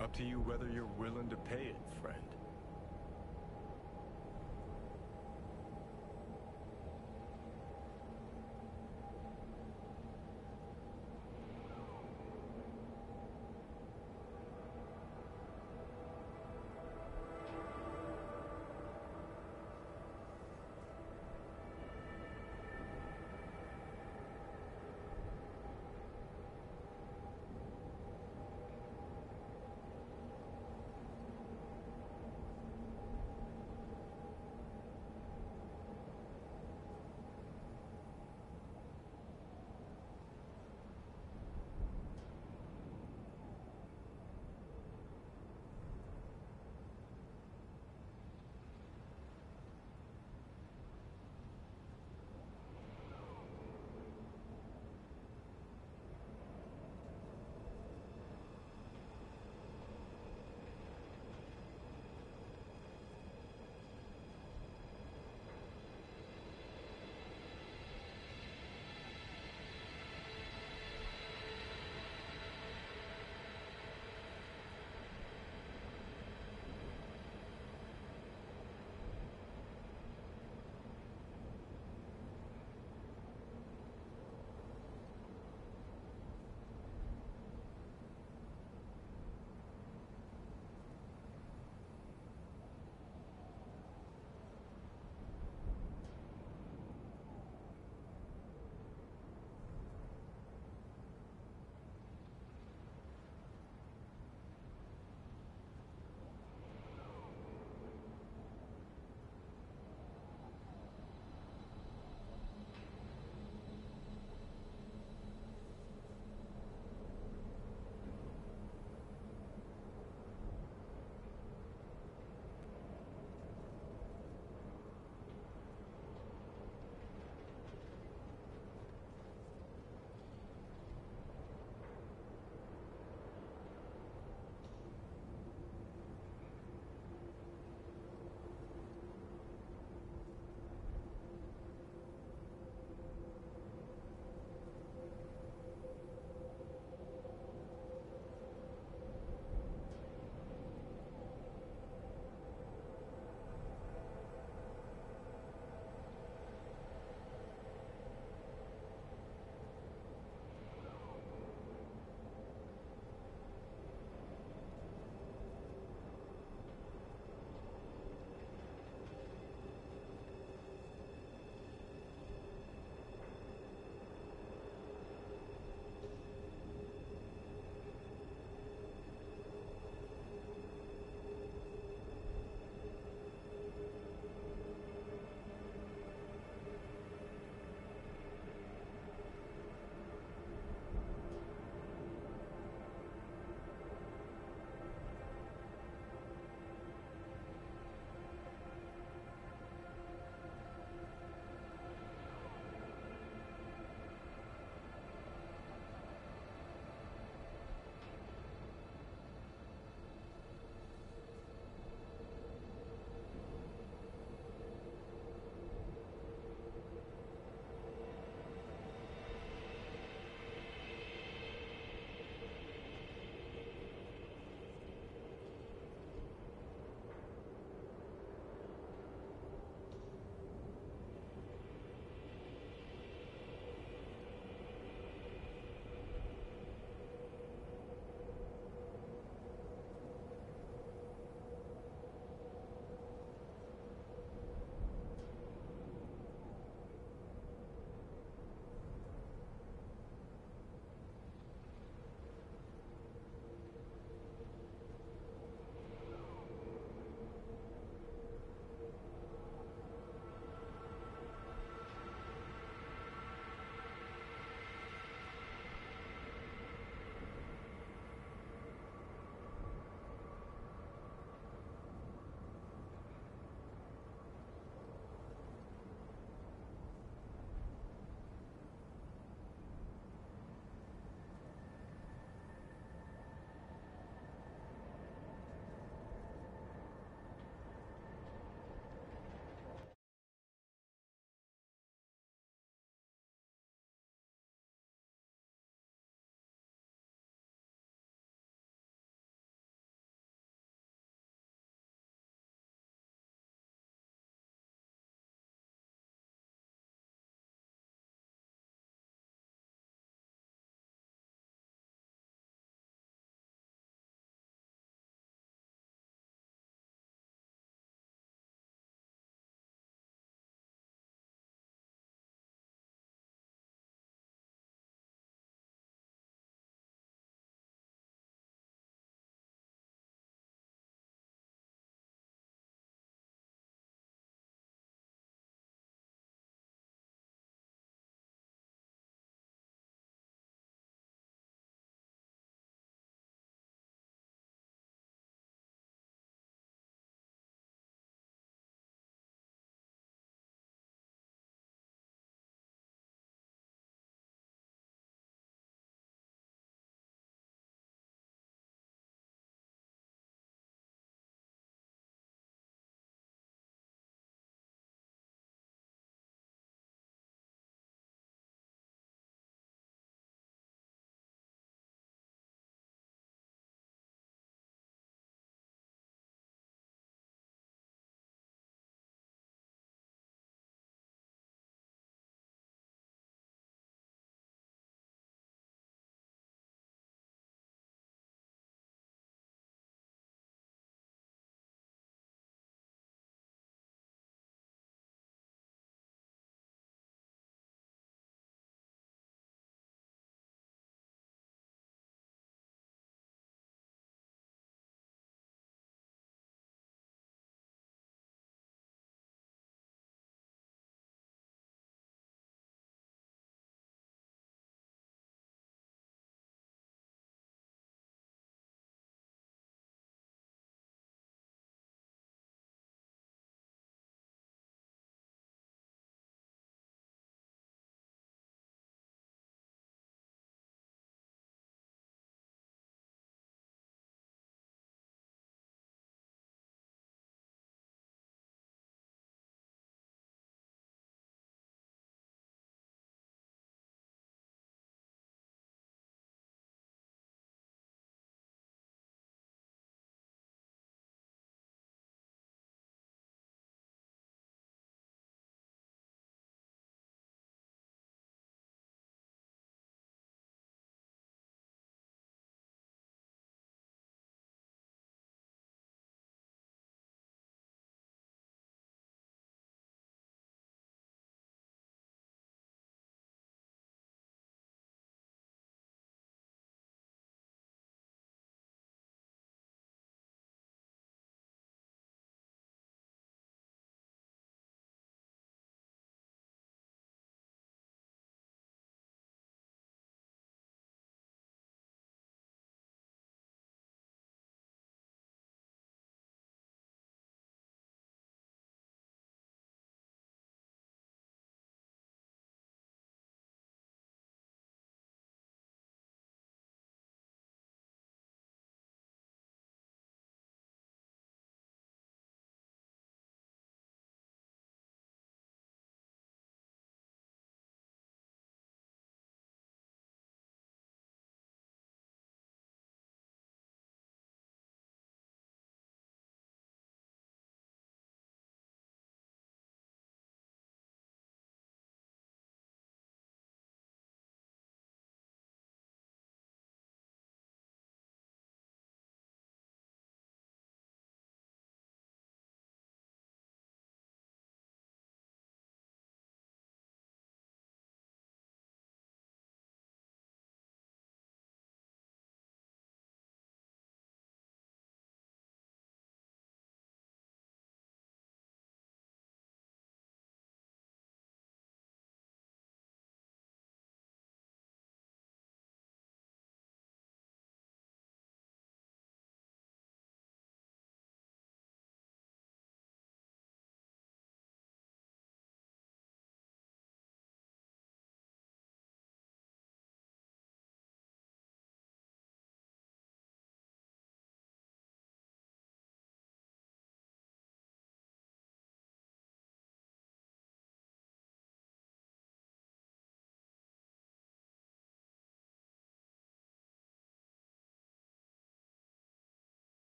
Speaker 18: Up to you whether you're willing to pay it, friend.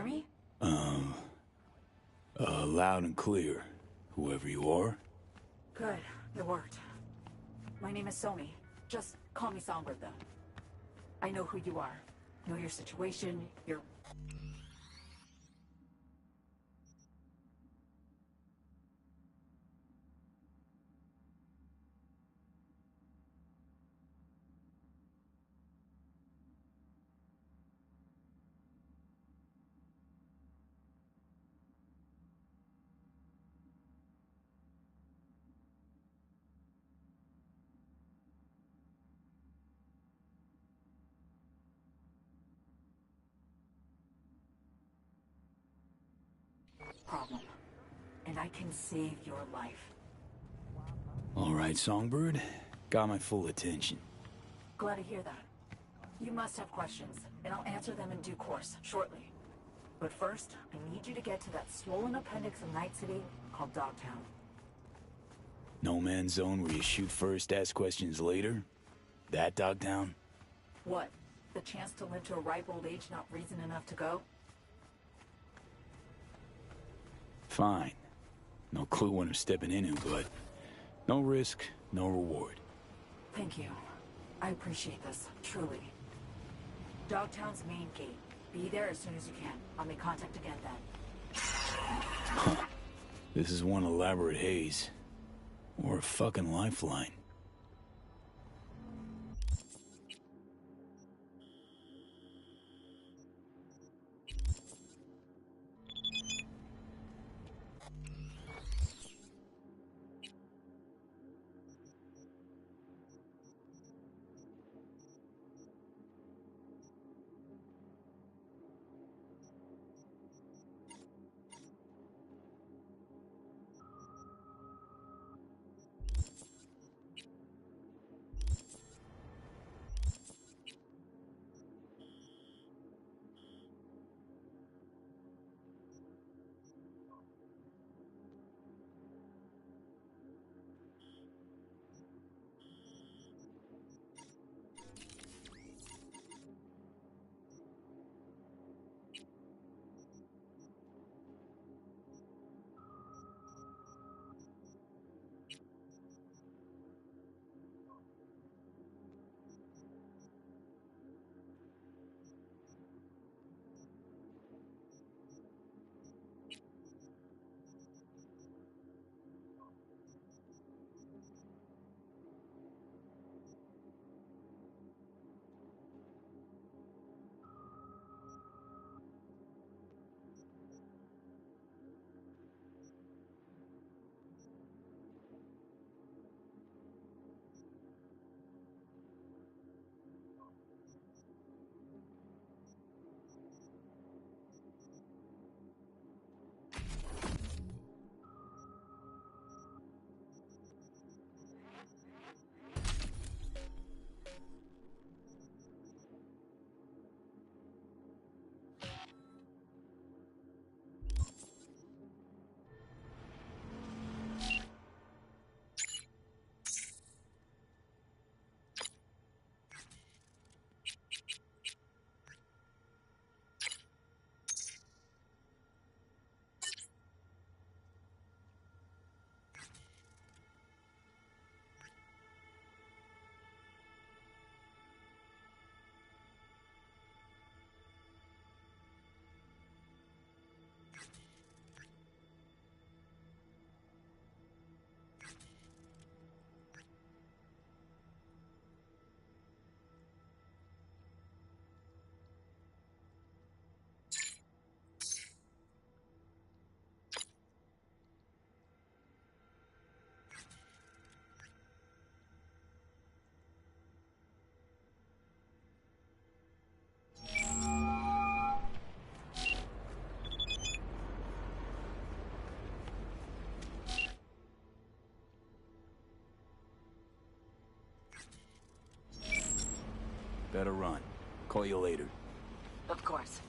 Speaker 19: hear me?
Speaker 2: Loud and clear, whoever you are.
Speaker 19: Good. It worked. My name is Somi. Just call me Songbird, though. I know who you are. Know your situation, your... problem. And I can save your life.
Speaker 2: All right, Songbird. Got my full attention.
Speaker 19: Glad to hear that. You must have questions, and I'll answer them in due course, shortly. But first, I need you to get to that swollen appendix of Night City called Dogtown.
Speaker 2: No man's zone where you shoot first, ask questions later? That Dogtown?
Speaker 19: What? The chance to live to a ripe old age not reason enough to go?
Speaker 2: Fine. No clue what I'm stepping into, but no risk, no reward.
Speaker 19: Thank you. I appreciate this, truly. Dogtown's main gate. Be there as soon as you can. I'll make contact again then.
Speaker 2: Huh. This is one elaborate haze. Or a fucking lifeline. Better run. Call you later.
Speaker 19: Of course.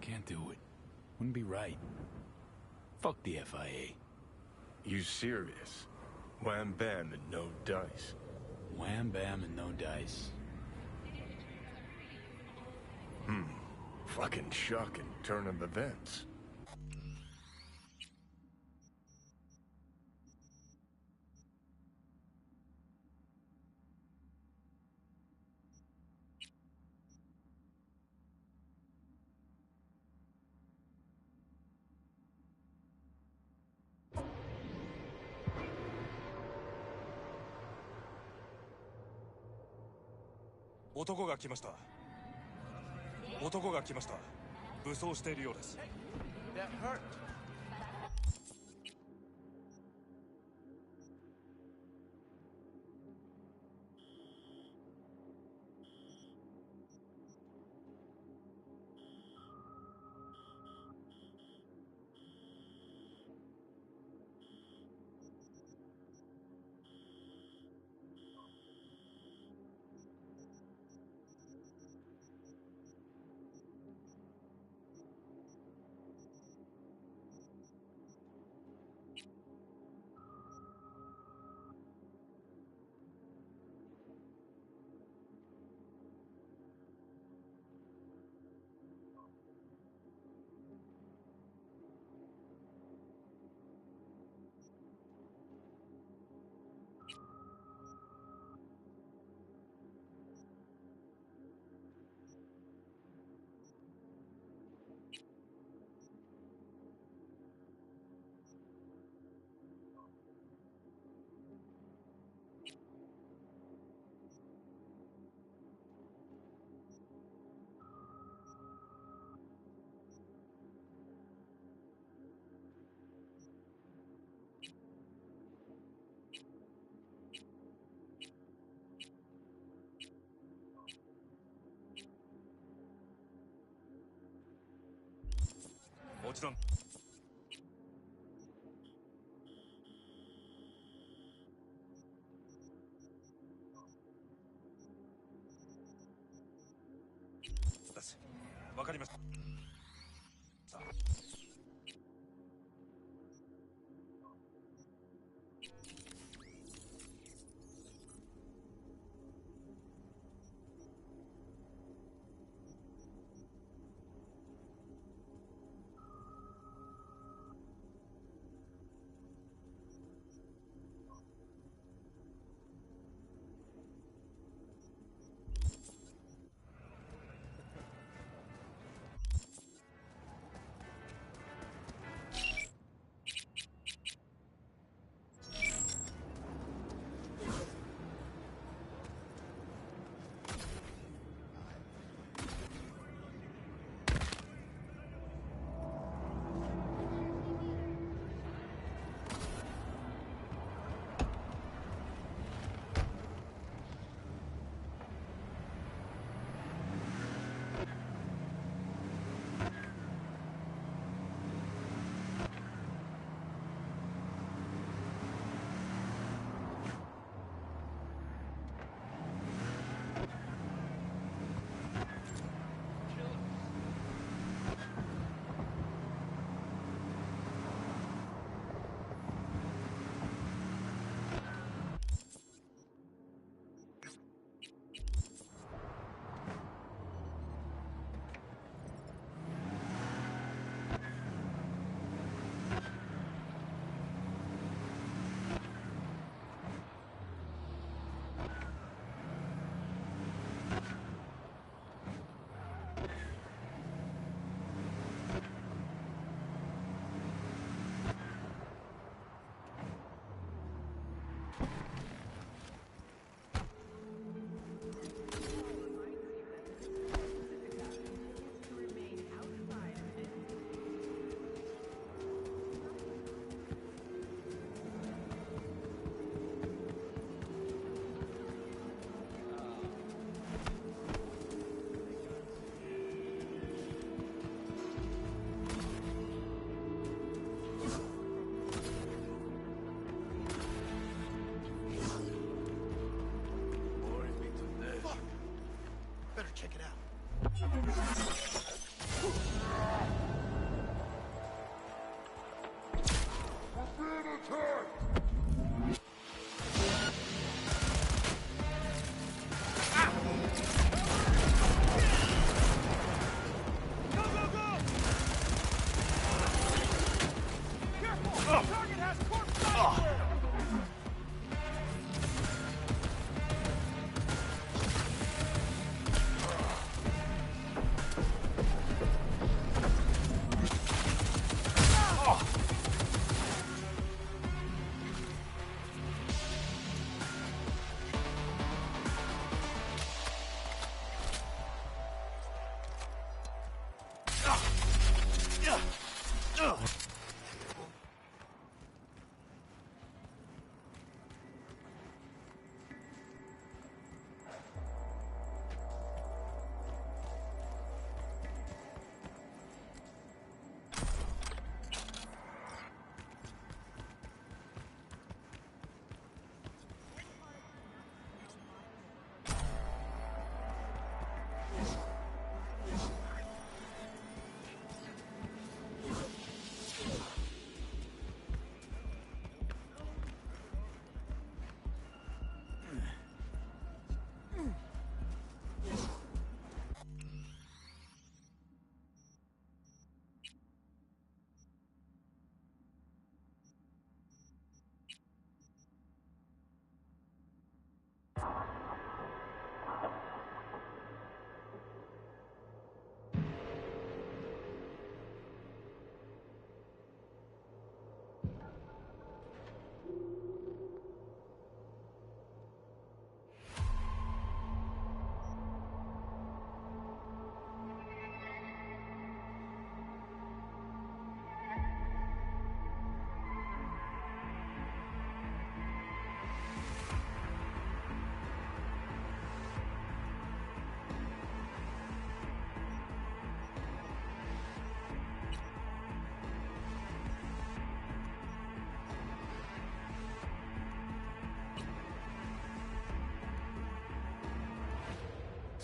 Speaker 2: Can't do it. Wouldn't be right. Fuck the FIA.
Speaker 18: You serious? Wham bam and no dice.
Speaker 2: Wham bam and no dice.
Speaker 18: Fucking shocking turn of events.
Speaker 20: 男が来ました。武装しているようです。
Speaker 8: That hurt. Check it out.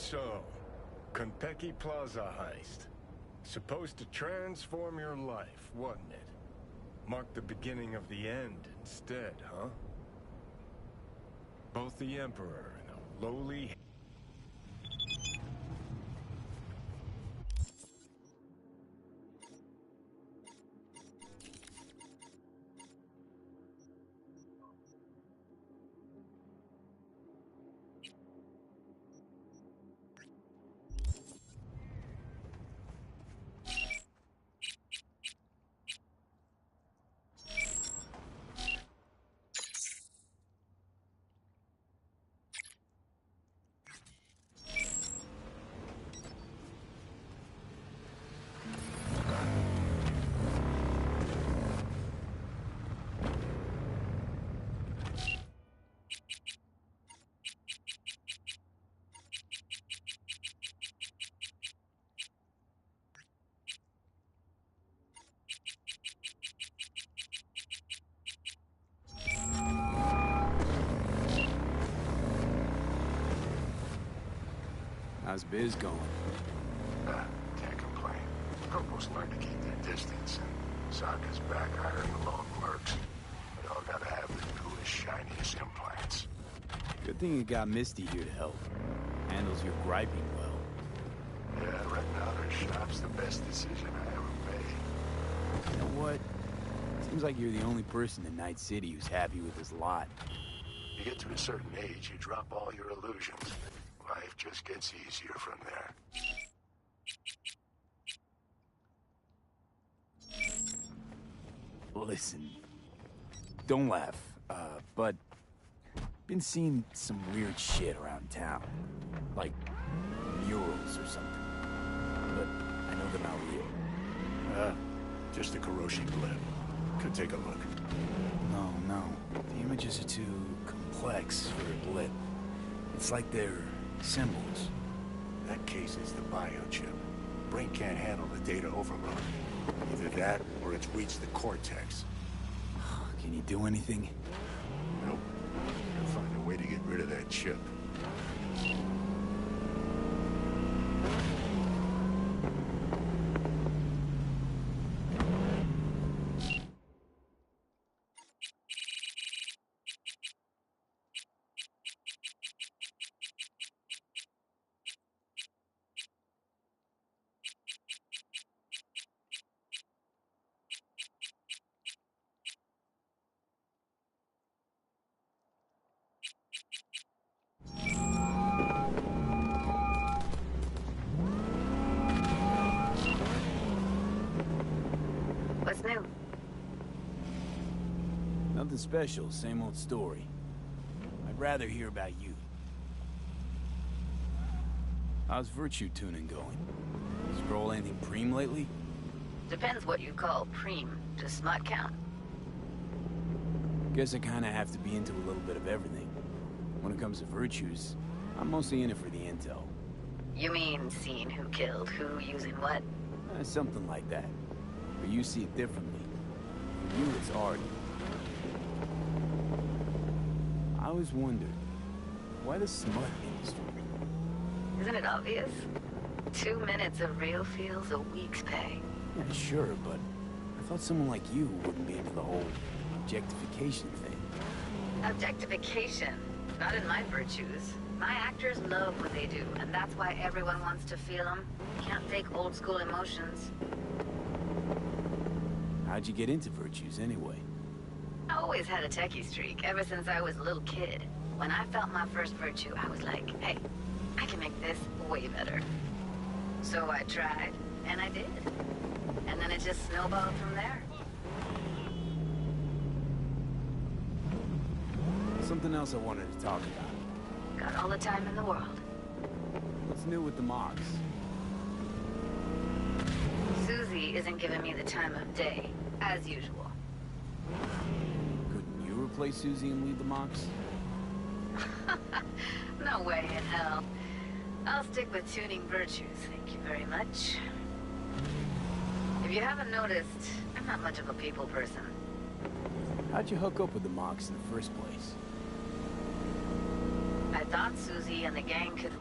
Speaker 18: So, Konpeki Plaza heist. Supposed to transform your life, wasn't it? Mark the beginning of the end instead, huh? Both the Emperor and a lowly...
Speaker 2: How's biz going?
Speaker 4: Can't complain. Corporals learn to keep their distance, and Sokka's back hiring the lone mercs. They all gotta have the newest, shiniest implants.
Speaker 2: Good thing you got Misty here to help. Handles your griping well.
Speaker 4: Yeah, renting out her shop's the best decision I ever made.
Speaker 2: You know what? Seems like you're the only person in Night City who's happy with this lot.
Speaker 4: You get to a certain age, you drop all your illusions. Life just gets easier from there.
Speaker 2: Listen, don't laugh, but been seeing some weird shit around town. Like murals or something. But I know they're not real.
Speaker 4: Just a Kuroshi blip. Could take a look.
Speaker 2: No. The images are too complex for a blip. It's like they're symbols.
Speaker 4: That case is the biochip. Brain can't handle the data overload. Either that, or it's reached the cortex.
Speaker 2: Can you do anything?
Speaker 4: Nope. Gotta find a way to get rid of that chip.
Speaker 1: What's new?
Speaker 2: Nothing special, same old story. I'd rather hear about you. How's virtue tuning going? Scroll anything preem lately?
Speaker 1: Depends what you call preem. Does smut count?
Speaker 2: Guess I kinda have to be into a little bit of everything. When it comes to virtues, I'm mostly in it for the intel.
Speaker 1: You mean seeing who killed who, using what?
Speaker 2: Something like that. But you see it differently. For you, it's art. I always wondered, why the smut industry?
Speaker 1: Isn't it obvious? 2 minutes of real feels a week's pay.
Speaker 2: Yeah, sure, but I thought someone like you wouldn't be into the whole objectification thing.
Speaker 1: Objectification? Not in my virtues. My actors love what they do, and that's why everyone wants to feel them. Can't fake old school emotions.
Speaker 2: How'd you get into virtues, anyway?
Speaker 1: I always had a techie streak, ever since I was a little kid. When I felt my first virtue, I was like, hey, I can make this way better. So I tried, and I did. And then it just snowballed from there.
Speaker 2: Something else I wanted to talk about.
Speaker 1: Got all the time in the world.
Speaker 2: What's new with the mocks?
Speaker 1: Susie isn't giving me the time of day, as usual.
Speaker 2: Couldn't you replace Susie and lead the mocks?
Speaker 1: No way in hell. I'll stick with tuning virtues, thank you very much. If you haven't noticed, I'm not much of a people person.
Speaker 2: How'd you hook up with the mocks in the first place?
Speaker 1: I thought Susie and the gang could...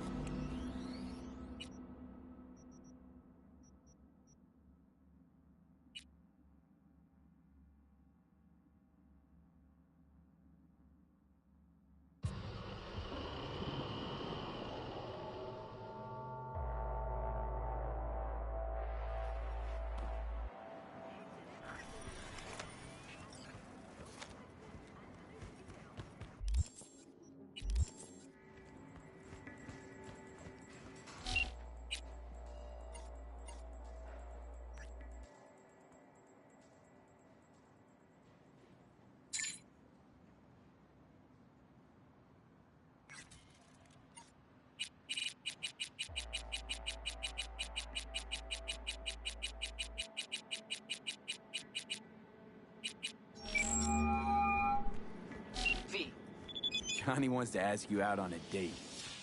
Speaker 2: Johnny wants to ask you out on a date.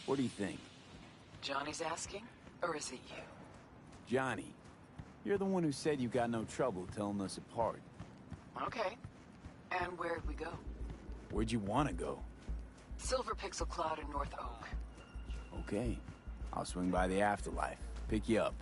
Speaker 2: What do you think?
Speaker 21: Johnny's asking? Or is it you?
Speaker 2: Johnny, you're the one who said you got no trouble telling us apart.
Speaker 21: Okay. And where'd we go?
Speaker 2: Where'd you want to go?
Speaker 21: Silver Pixel Cloud in North Oak.
Speaker 2: Okay. I'll swing by the afterlife. Pick you up.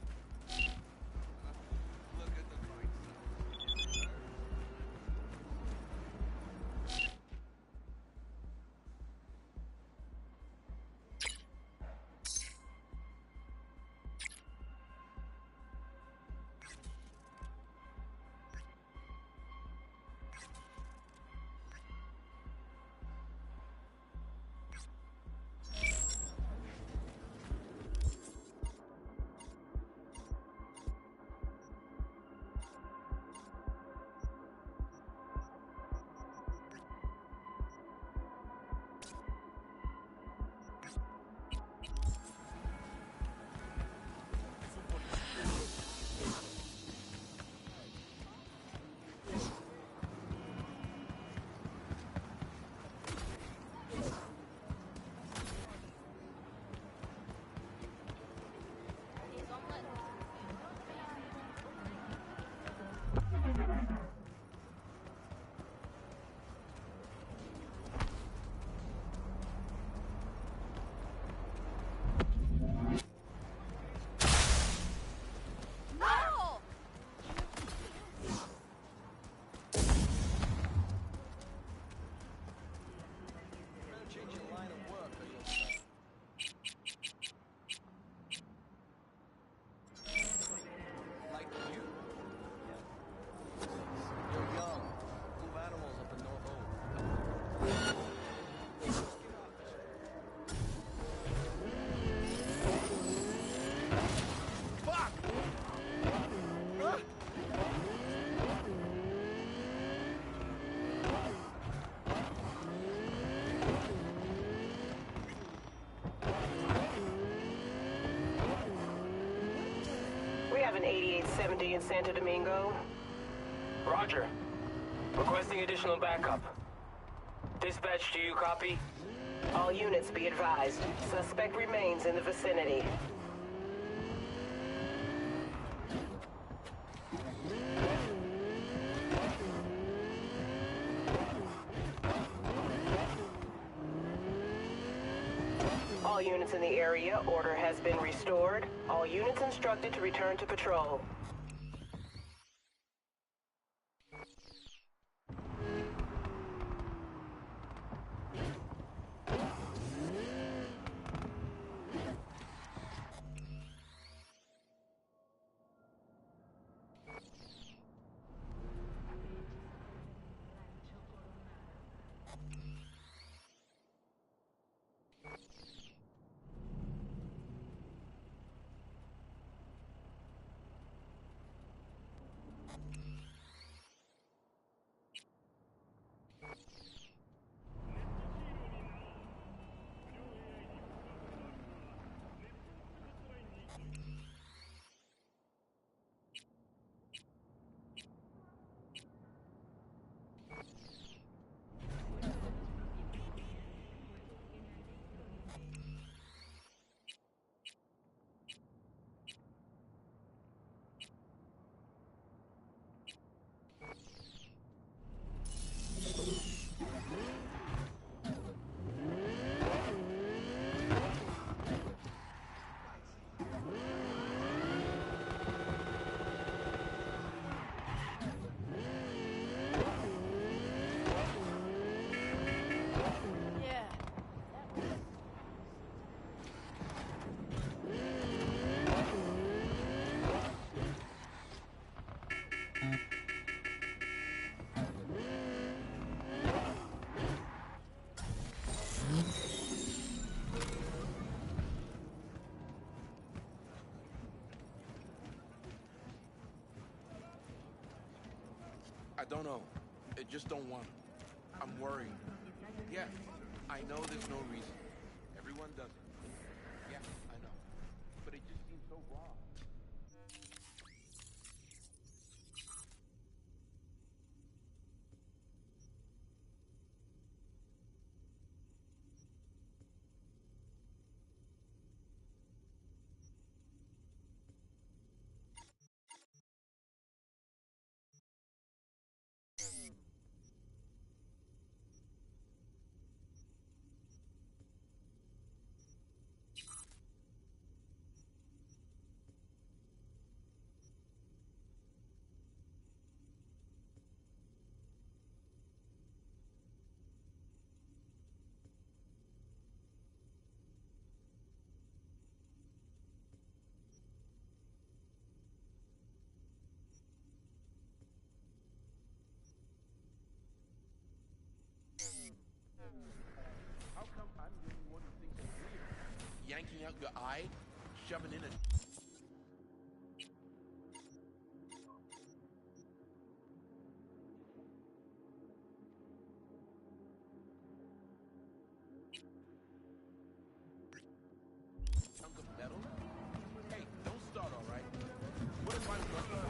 Speaker 22: We have an 8870 in Santo Domingo.
Speaker 23: Roger. Requesting additional backup. Dispatch to you, copy?
Speaker 22: All units be advised. Suspect remains in the vicinity. All units in the area, order has been restored. All units instructed to return to patrol.
Speaker 24: I don't know. I just don't want to. I'm worried. Yeah, I know there's no reason. Everyone does it. Yeah, I know. But it just seems so wrong. How come I'm the only one who thinks it's weird? Yanking out your eye, shoving in a... chunk of metal? Hey, don't start, all right? What if I'm lucky?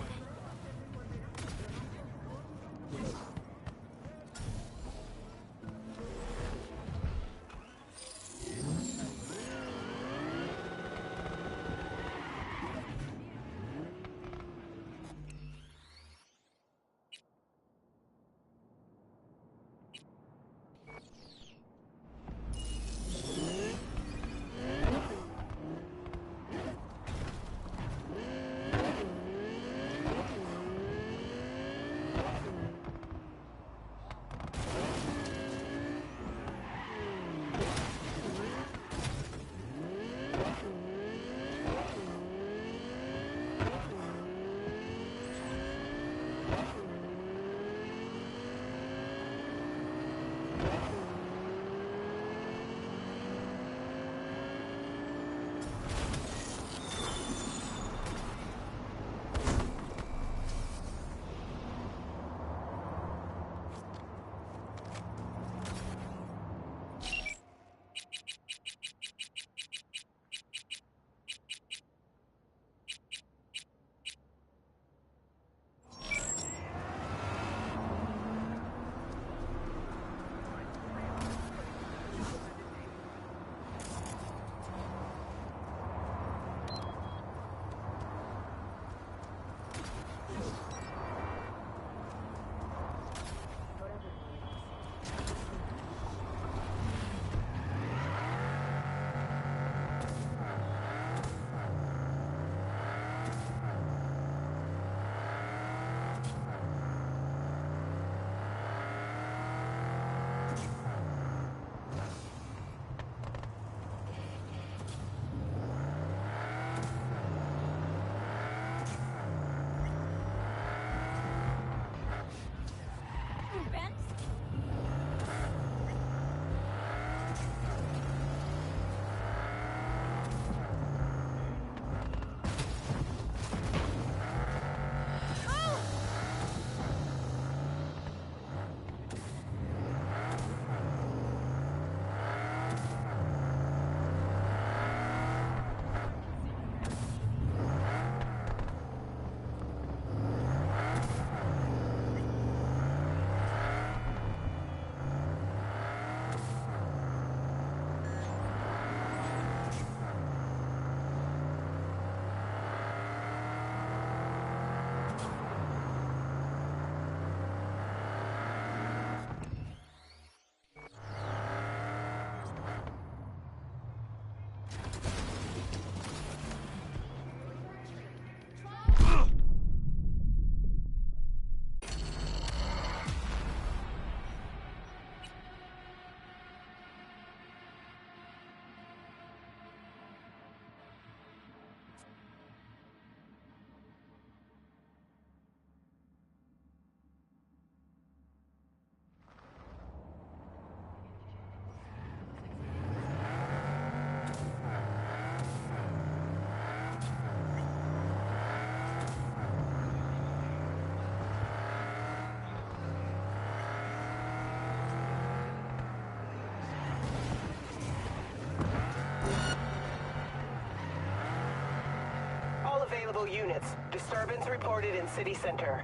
Speaker 22: Available units. Disturbance reported in city center.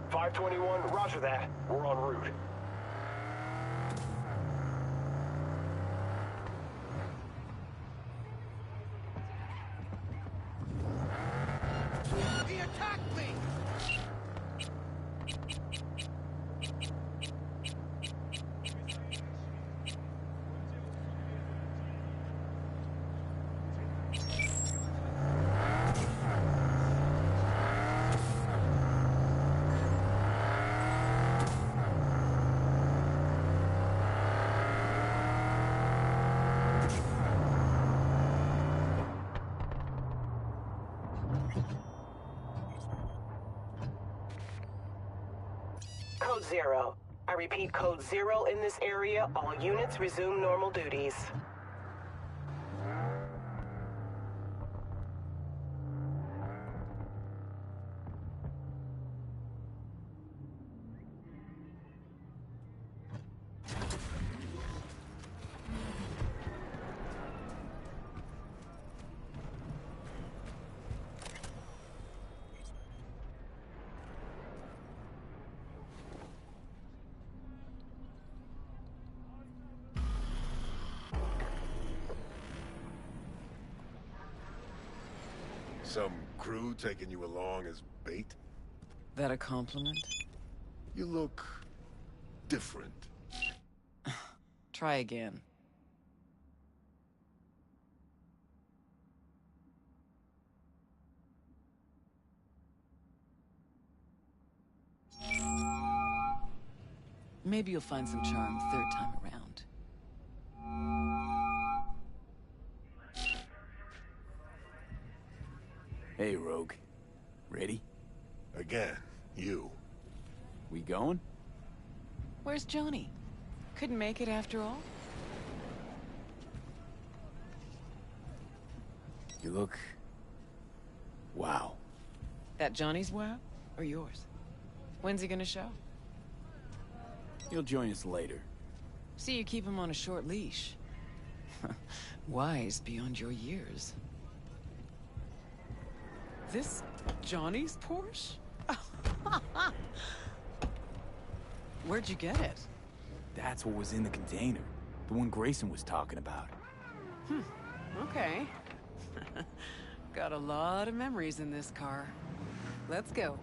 Speaker 23: 521, roger that. We're en route.
Speaker 24: He attacked me!
Speaker 22: Code 0. I repeat, code 0 in this area. All units resume normal duties.
Speaker 17: Some crew taking you along as bait?
Speaker 21: That a compliment?
Speaker 17: You look different.
Speaker 21: Try again. Maybe you'll find some charm third time around.
Speaker 2: Hey, Rogue. Ready?
Speaker 17: Again, you.
Speaker 2: We going?
Speaker 21: Where's Johnny? Couldn't make it after all?
Speaker 2: You look... wow.
Speaker 21: That Johnny's wow? Or yours? When's he gonna show?
Speaker 2: He'll join us later.
Speaker 21: See, you keep him on a short leash. Wise beyond your years. This Johnny's Porsche? Where'd you get it?
Speaker 2: That's what was in the container. The one Grayson was talking about.
Speaker 21: Okay. Got a lot of memories in this car. Let's go.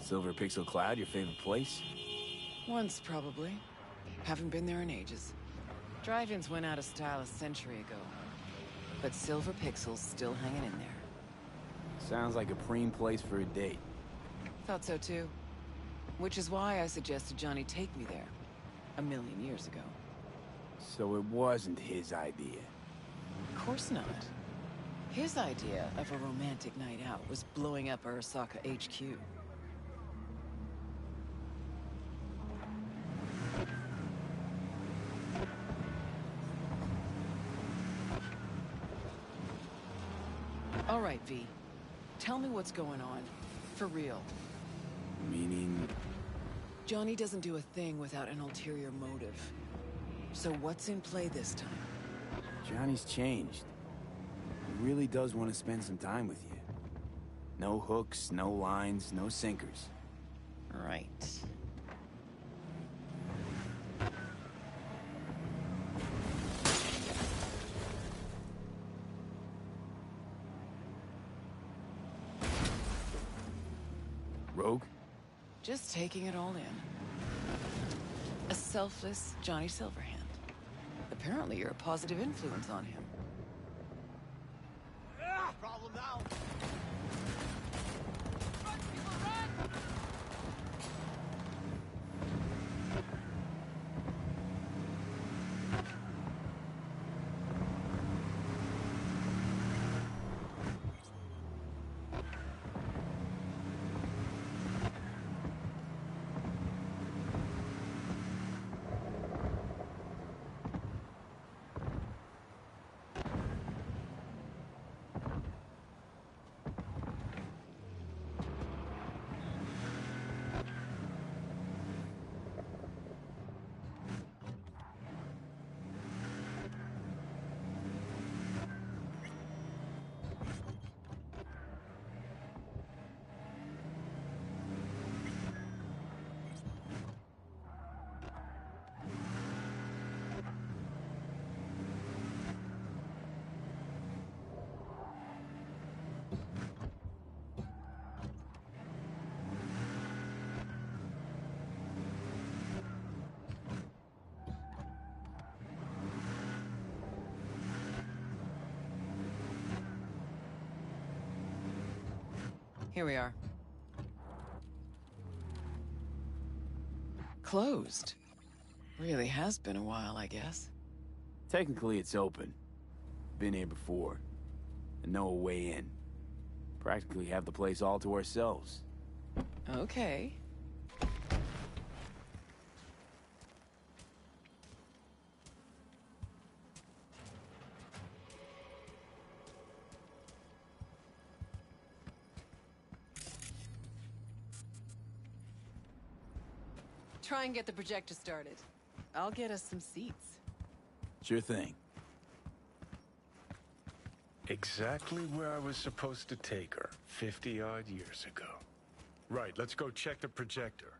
Speaker 2: Silver Pixel Cloud, your favorite place?
Speaker 21: Once, probably. Haven't been there in ages. Drive-ins went out of style a century ago. But Silver Pixel's still hanging in there.
Speaker 2: Sounds like a preem place for a date.
Speaker 21: Thought so too. Which is why I suggested Johnny take me there. 1,000,000 years ago.
Speaker 2: So it wasn't his idea.
Speaker 21: Of course not. His idea of a romantic night out was blowing up Arasaka HQ. All right, V. Tell me what's going on. For real.
Speaker 2: Meaning...
Speaker 21: Johnny doesn't do a thing without an ulterior motive. So what's in play this time?
Speaker 2: Johnny's changed. He really does want to spend some time with you. No hooks, no lines, no sinkers.
Speaker 21: Right.
Speaker 2: Rogue?
Speaker 21: Just taking it all in. A selfless Johnny Silverhand. Apparently you're a positive influence on him.
Speaker 24: Problem now.
Speaker 21: Here we are. Closed. Really has been a while, I guess.
Speaker 2: Technically, it's open. Been here before. And no way in. Practically have the place all to ourselves.
Speaker 21: Okay. Try and get the projector started. I'll get us some seats.
Speaker 2: Sure thing.
Speaker 18: Exactly where I was supposed to take her 50-odd years ago. Right, let's go check the projector.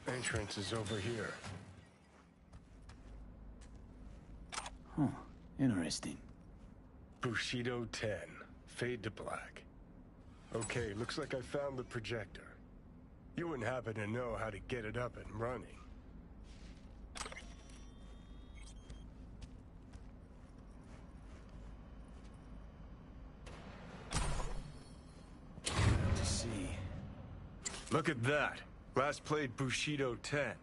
Speaker 18: Entrance is over here.
Speaker 2: Huh. Interesting.
Speaker 18: Bushido 10. Fade to black. Okay, looks like I found the projector. You wouldn't happen to know how to get it up and running.
Speaker 2: Let's see.
Speaker 18: Look at that. Last played Bushido 10.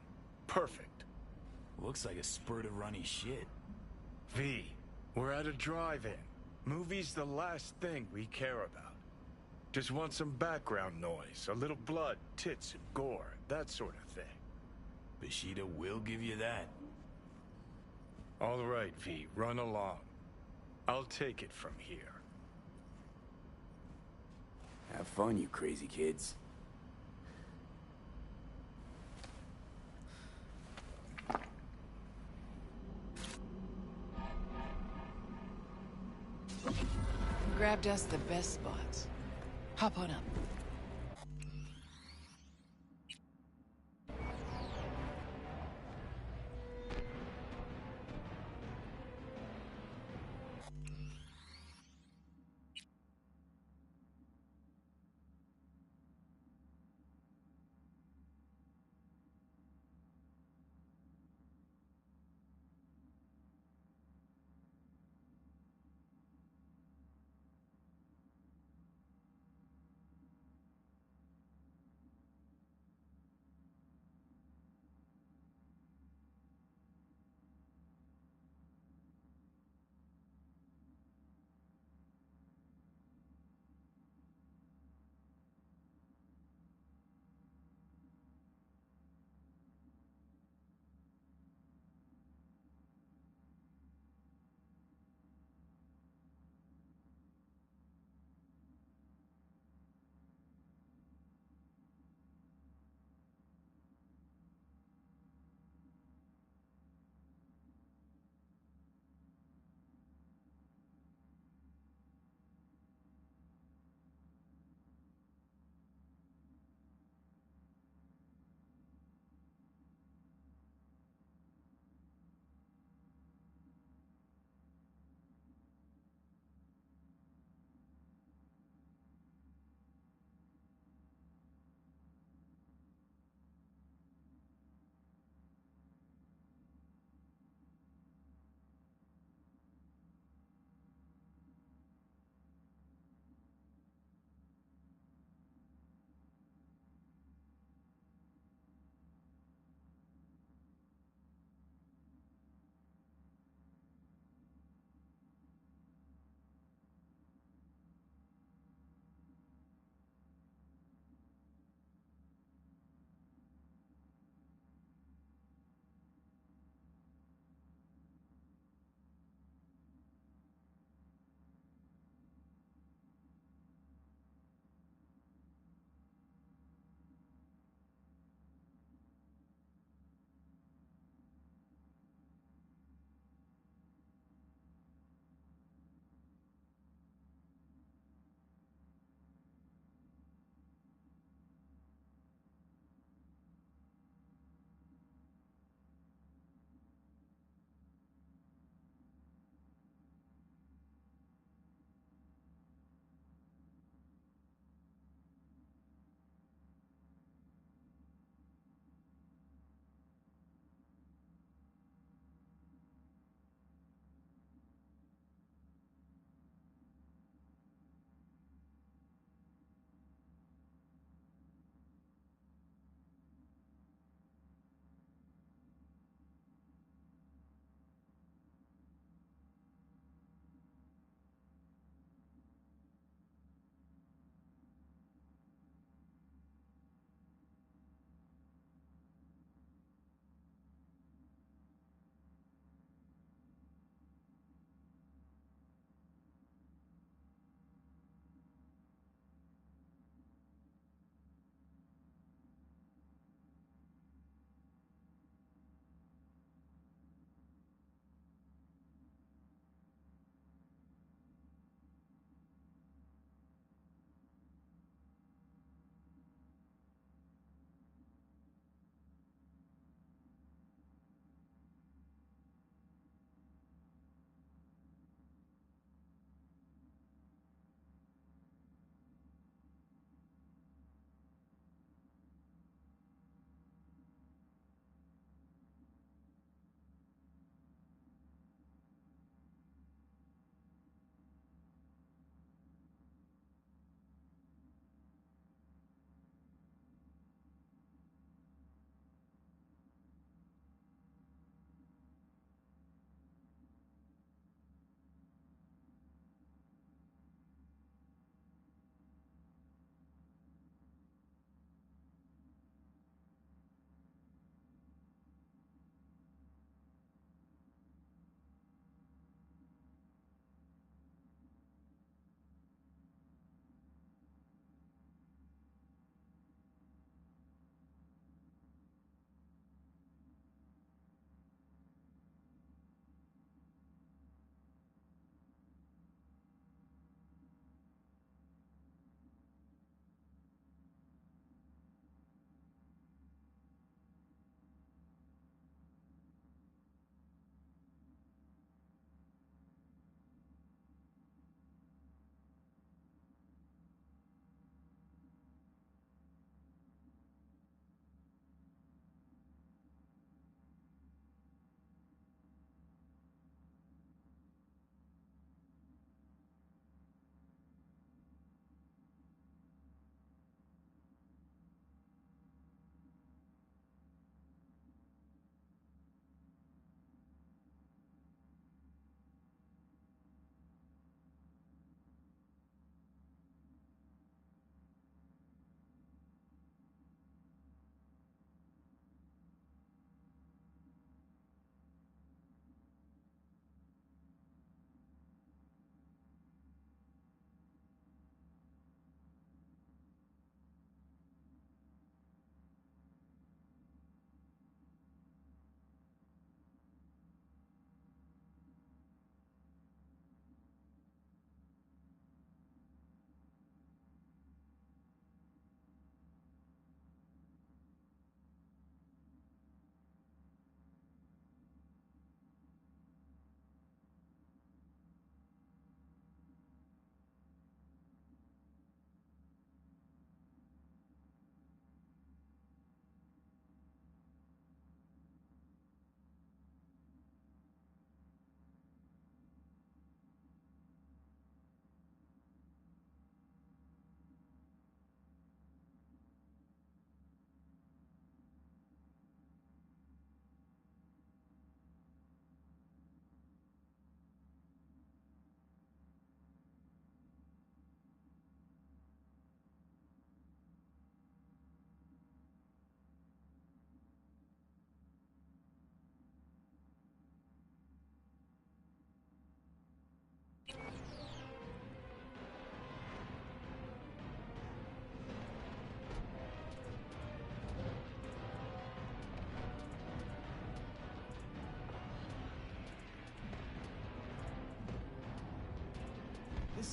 Speaker 18: Perfect.
Speaker 2: Looks like a spurt of runny shit.
Speaker 18: V, we're at a drive-in. Movie's the last thing we care about. Just want some background noise, a little blood, tits, and gore, that sort of thing.
Speaker 2: Bushido will give you that.
Speaker 18: All right, V, run along. I'll take it from here.
Speaker 2: Have fun, you crazy kids.
Speaker 21: Grabbed us the best spots. Hop on up.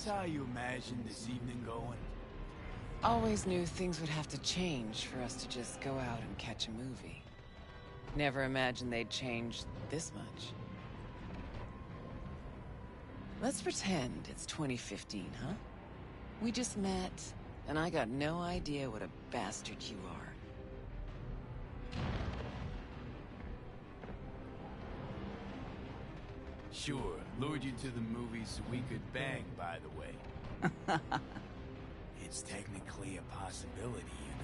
Speaker 2: this how you imagined this evening going?
Speaker 21: Always knew things would have to change for us to just go out and catch a movie. Never imagined they'd change this much. Let's pretend it's 2015, huh? We just met, and I got no idea what a bastard you are.
Speaker 2: Sure, lured you to the movies so we could bang, by the way. It's technically a possibility, you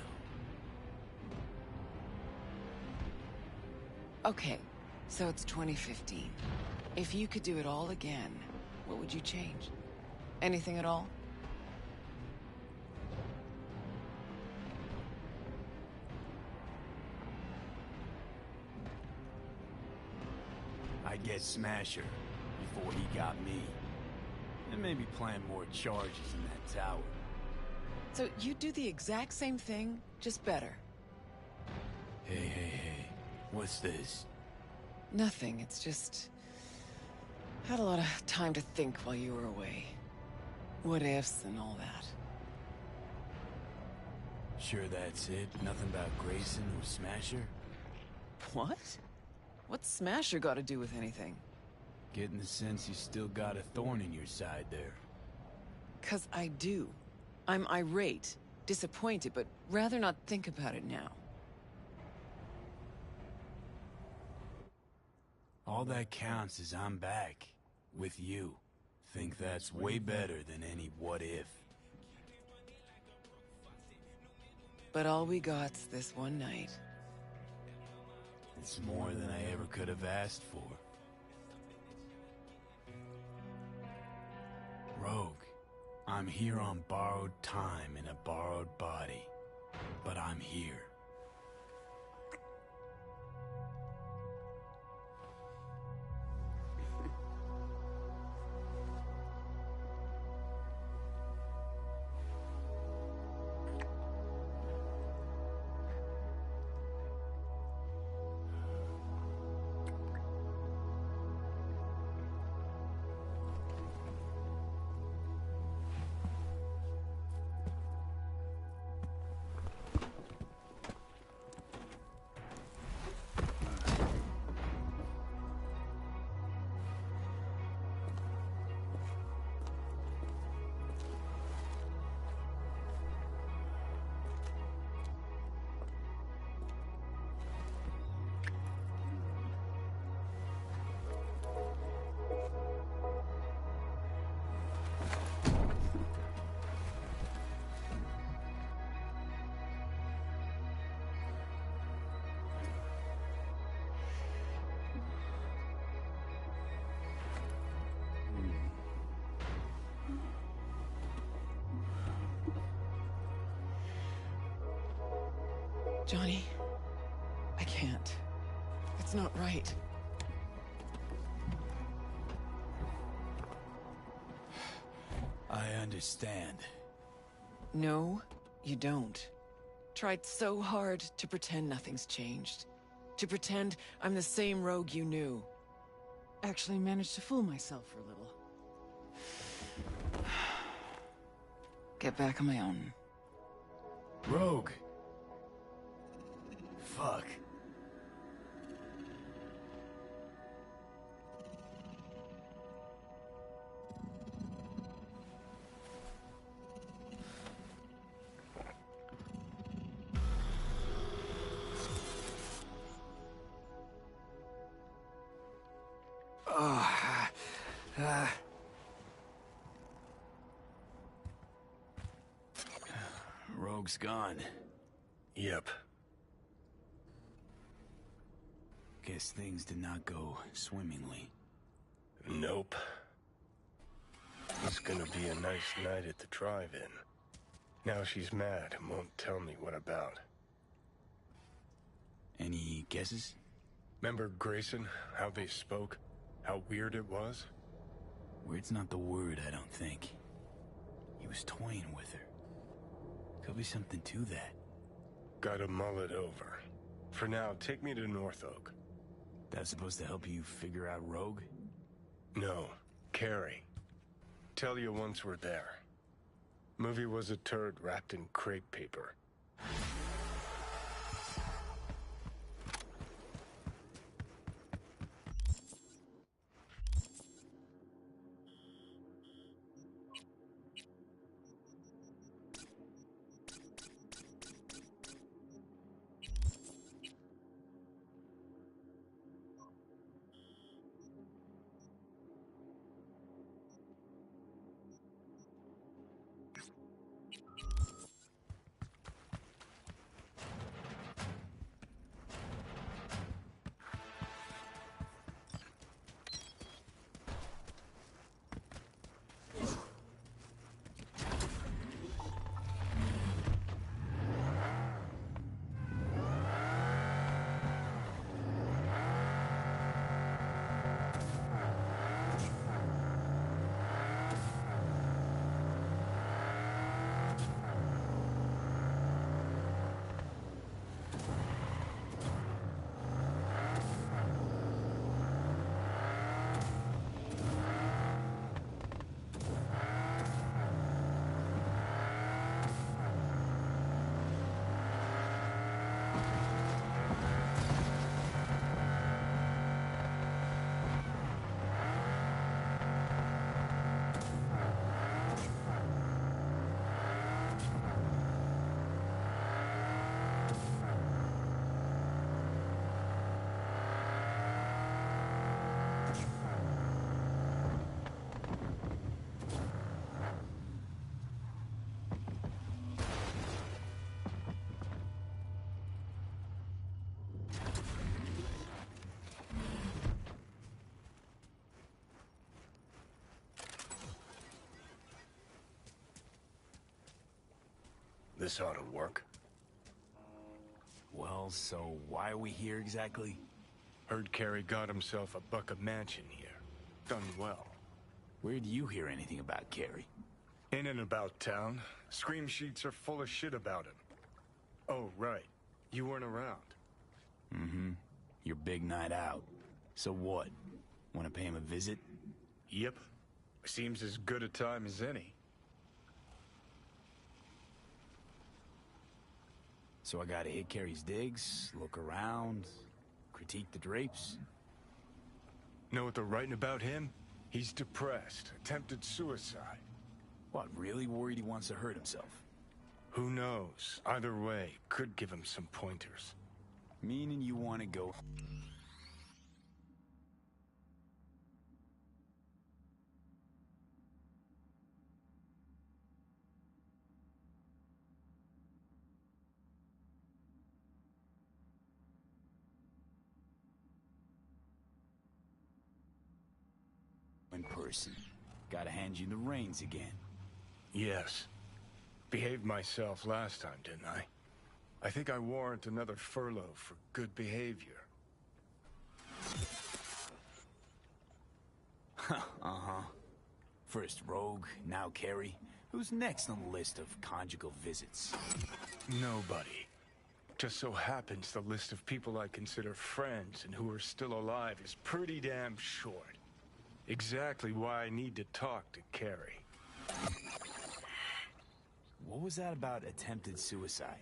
Speaker 2: know.
Speaker 21: Okay, so it's 2015. If you could do it all again, what would you change? Anything at all?
Speaker 2: I'd get Smasher before he got me. And maybe plant more charges in that tower.
Speaker 21: So you'd do the exact same thing, just better?
Speaker 2: Hey. What's this?
Speaker 21: Nothing, it's just... had a lot of time to think while you were away. What ifs and all that.
Speaker 2: Sure that's it? Nothing about Grayson or Smasher?
Speaker 21: What? What's Smasher got to do with anything?
Speaker 2: Getting the sense you still got a thorn in your side there.
Speaker 21: 'Cause I do. I'm irate, disappointed, but rather not think about it now.
Speaker 2: All that counts is I'm back. With you. Think that's way better than any what if.
Speaker 21: But all we got's this one night.
Speaker 2: It's more than I ever could have asked for. Rogue, I'm here on borrowed time in a borrowed body. But I'm here.
Speaker 21: Johnny, I can't. It's not right.
Speaker 2: I understand.
Speaker 21: No, you don't. Tried so hard to pretend nothing's changed. To pretend I'm the same Rogue you knew. Actually managed to fool myself for a little. Get back on my own.
Speaker 2: Rogue! Fuck. Rogue's gone.
Speaker 18: Yep.
Speaker 2: Guess things did not go swimmingly.
Speaker 18: Nope. It's gonna be a nice night at the drive-in. Now she's mad and won't tell me what about.
Speaker 2: Any guesses?
Speaker 18: Remember Grayson? How they spoke? How weird it was?
Speaker 2: Weird's not the word, I don't think. He was toying with her. Could be something to that.
Speaker 18: Gotta mull it over. For now, take me to North Oak.
Speaker 2: That's supposed to help you figure out Rogue?
Speaker 18: No, Carrie. Tell you once we're there. Movie was a turd wrapped in crepe paper. This ought to work.
Speaker 2: Well, so why are we here exactly?
Speaker 18: Heard Carey got himself a buck a mansion here. Done well.
Speaker 2: Where do you hear anything about Carey?
Speaker 18: In and about town. Scream sheets are full of shit about him. Oh, right. You weren't around.
Speaker 2: Mm-hmm. Your big night out. So what? Want to pay him a visit?
Speaker 18: Yep. Seems as good a time as any.
Speaker 2: So I gotta hit Carey's digs, look around, critique the drapes?
Speaker 18: Know what they're writing about him? He's depressed, attempted suicide.
Speaker 2: What, really worried he wants to hurt himself?
Speaker 18: Who knows? Either way, could give him some pointers.
Speaker 2: Meaning you want to go... in person. Gotta hand you the reins again.
Speaker 18: Yes. Behaved myself last time, didn't I? I think I warrant another furlough for good behavior.
Speaker 2: Uh-huh. First Rogue, now Carey. Who's next on the list of conjugal visits?
Speaker 18: Nobody. Just so happens the list of people I consider friends and who are still alive is pretty damn short. Exactly why I need to talk to Carey.
Speaker 2: What was that about attempted suicide?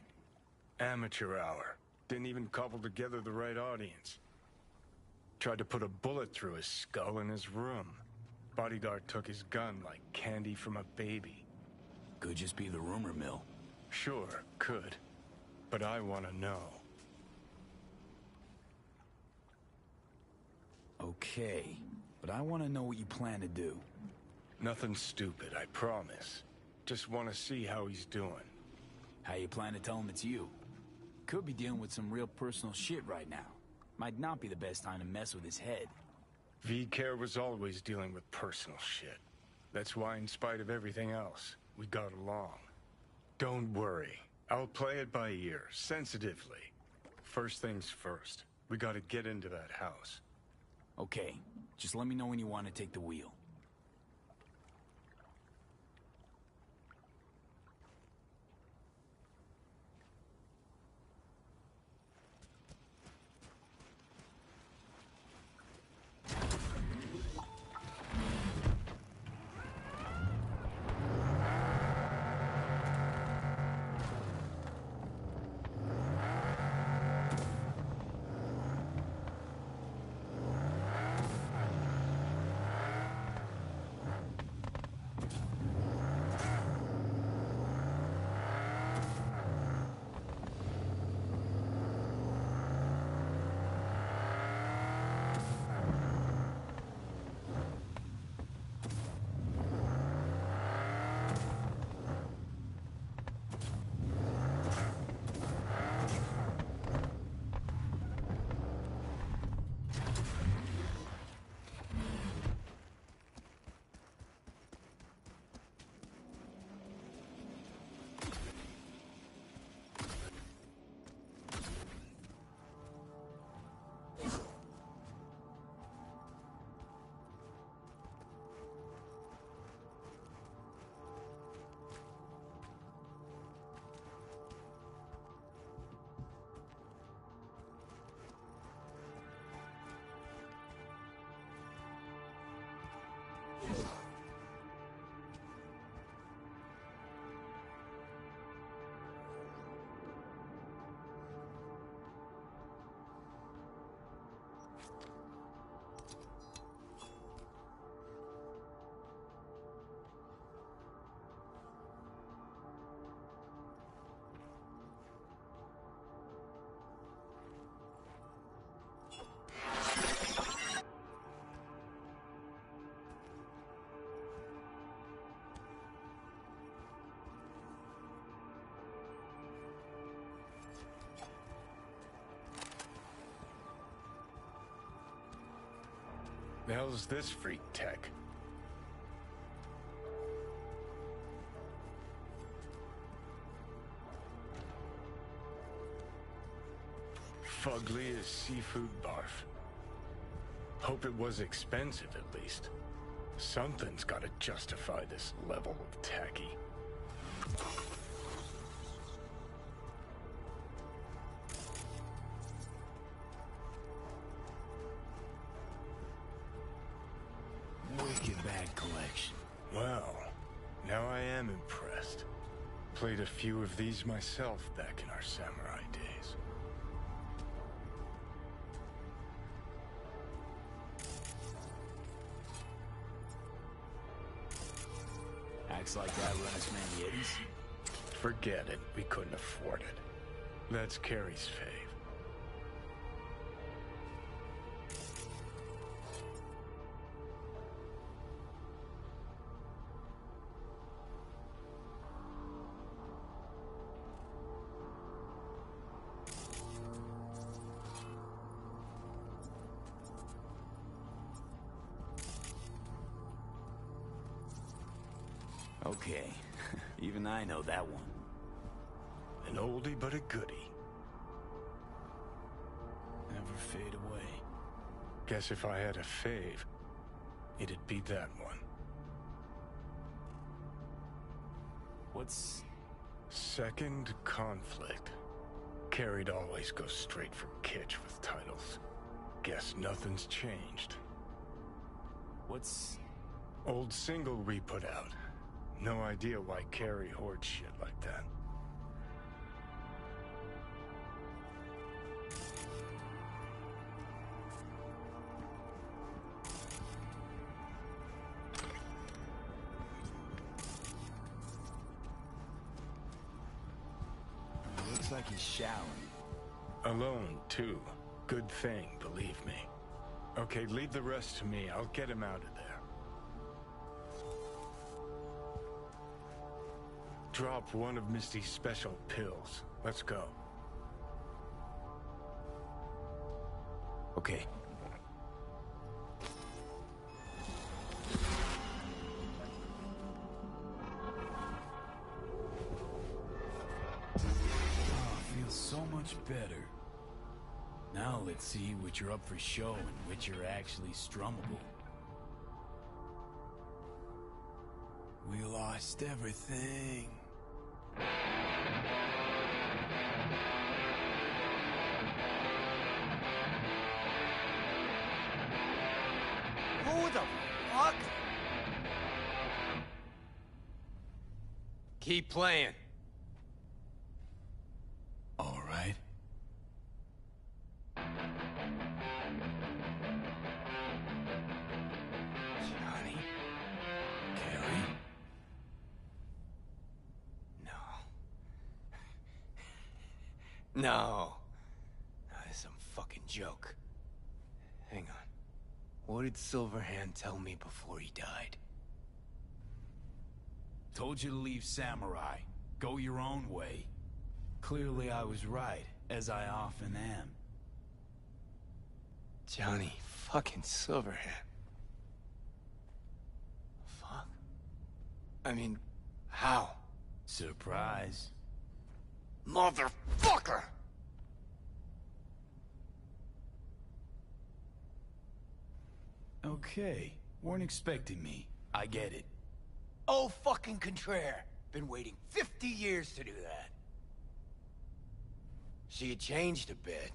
Speaker 18: Amateur hour. Didn't even cobble together the right audience. Tried to put a bullet through his skull in his room. Bodyguard took his gun like candy from a baby.
Speaker 2: Could just be the rumor mill.
Speaker 18: Sure, could. But I want to know.
Speaker 2: Okay, but I want to know what you plan to do.
Speaker 18: Nothing stupid, I promise. Just want to see how he's doing.
Speaker 2: How you plan to tell him it's you? Could be dealing with some real personal shit right now. Might not be the best time to mess with his head.
Speaker 18: V-Care was always dealing with personal shit. That's why, in spite of everything else, we got along. Don't worry. I'll play it by ear, sensitively. First things first. We gotta get into that house.
Speaker 2: Okay. Just let me know when you want to take the wheel.
Speaker 18: The hell's this freak tech? Fugly as seafood barf. Hope it was expensive at least. Something's gotta justify this level of tacky.
Speaker 2: Wicked bad collection.
Speaker 18: Well, now I am impressed. Played a few of these myself back in our samurai days.
Speaker 2: Acts like that run us many Yetis.
Speaker 18: Forget it, we couldn't afford it. That's Carrie's fave.
Speaker 2: Okay, even I know that one.
Speaker 18: An oldie but a goodie.
Speaker 2: Never fade away.
Speaker 18: Guess if I had a fave, it'd be that one.
Speaker 2: What's...
Speaker 18: Second Conflict. Carrie'd always go straight for kitsch with titles. Guess nothing's changed.
Speaker 2: What's...
Speaker 18: Old single we put out. No idea why Carrie hoards shit like that.
Speaker 2: Looks like he's showering.
Speaker 18: Alone, too. Good thing, believe me. Okay, leave the rest to me. I'll get him out of there. Drop one of Misty's special pills. Let's go.
Speaker 2: Okay. Oh, feels so much better. Now let's see which are up for show and which are actually strummable. We lost everything.
Speaker 3: Who the fuck? Keep playing.
Speaker 2: All right.
Speaker 3: Johnny?
Speaker 2: Carrie?
Speaker 3: No. That's some fucking joke. Hang on. What did Silverhand tell me before he died?
Speaker 2: Told you to leave Samurai. Go your own way. Clearly I was right, as I often am.
Speaker 3: Johnny fucking Silverhand. Fuck. I mean, how?
Speaker 2: Surprise.
Speaker 3: Motherfucker!
Speaker 2: Okay, weren't expecting me. I get it.
Speaker 3: Oh fucking contraire. Been waiting 50 years to do that. She had changed a bit.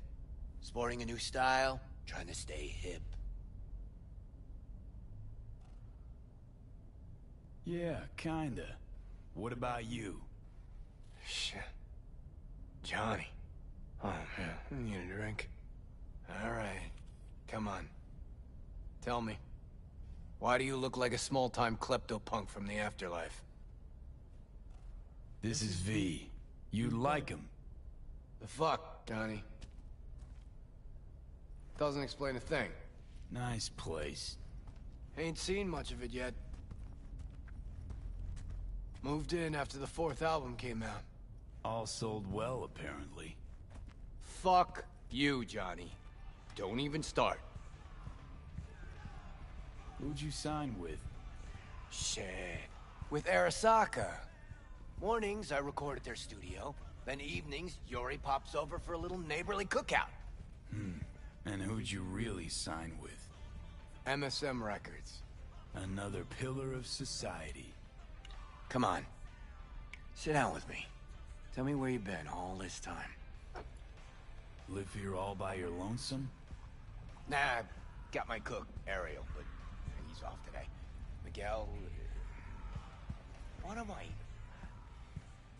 Speaker 3: Sporting a new style, trying to stay hip.
Speaker 2: Yeah, kinda. What about you?
Speaker 3: Shit. Johnny. Oh man, I need a drink. Alright. Come on. Tell me. Why do you look like a small-time klepto-punk from the afterlife?
Speaker 2: This is V. You'd like him.
Speaker 3: The fuck, Johnny? Doesn't explain a thing.
Speaker 2: Nice place.
Speaker 3: Ain't seen much of it yet. Moved in after the 4th album came out.
Speaker 2: All sold well, apparently.
Speaker 3: Fuck you, Johnny. Don't even start.
Speaker 2: Who'd you sign with?
Speaker 3: Shit. With Arasaka. Mornings, I record at their studio. Then evenings, Yori pops over for a little neighborly cookout.
Speaker 2: And who'd you really sign with?
Speaker 3: MSM Records.
Speaker 2: Another pillar of society.
Speaker 3: Come on. Sit down with me. Tell me where you've been all this time.
Speaker 2: Live here all by your lonesome?
Speaker 3: Nah, got my cook, Ariel, but he's off today. Miguel... What am I...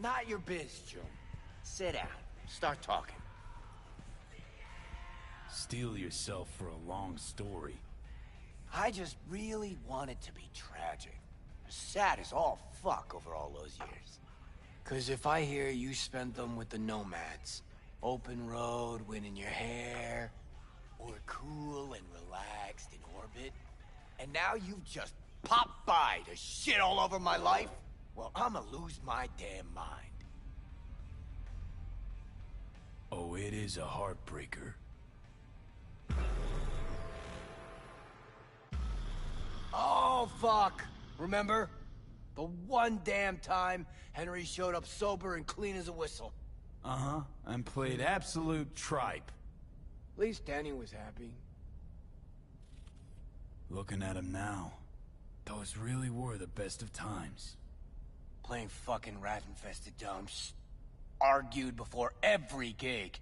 Speaker 3: Not your biz, June. Sit down. Start talking.
Speaker 2: Steel yourself for a long story.
Speaker 3: I just really want it to be tragic. Sad as all fuck over all those years. 'Cause if I hear you spent them with the Nomads, open road, wind in your hair, or cool and relaxed in orbit, and now you've just popped by to shit all over my life, well, I'ma lose my damn mind.
Speaker 2: Oh, it is a heartbreaker.
Speaker 3: Oh, fuck. Remember? The one damn time Henry showed up sober and clean as a whistle.
Speaker 2: Uh-huh, and played absolute tripe.
Speaker 3: At least Danny was happy.
Speaker 2: Looking at him now, those really were the best of times.
Speaker 3: Playing fucking rat-infested dumps. Argued before every gig.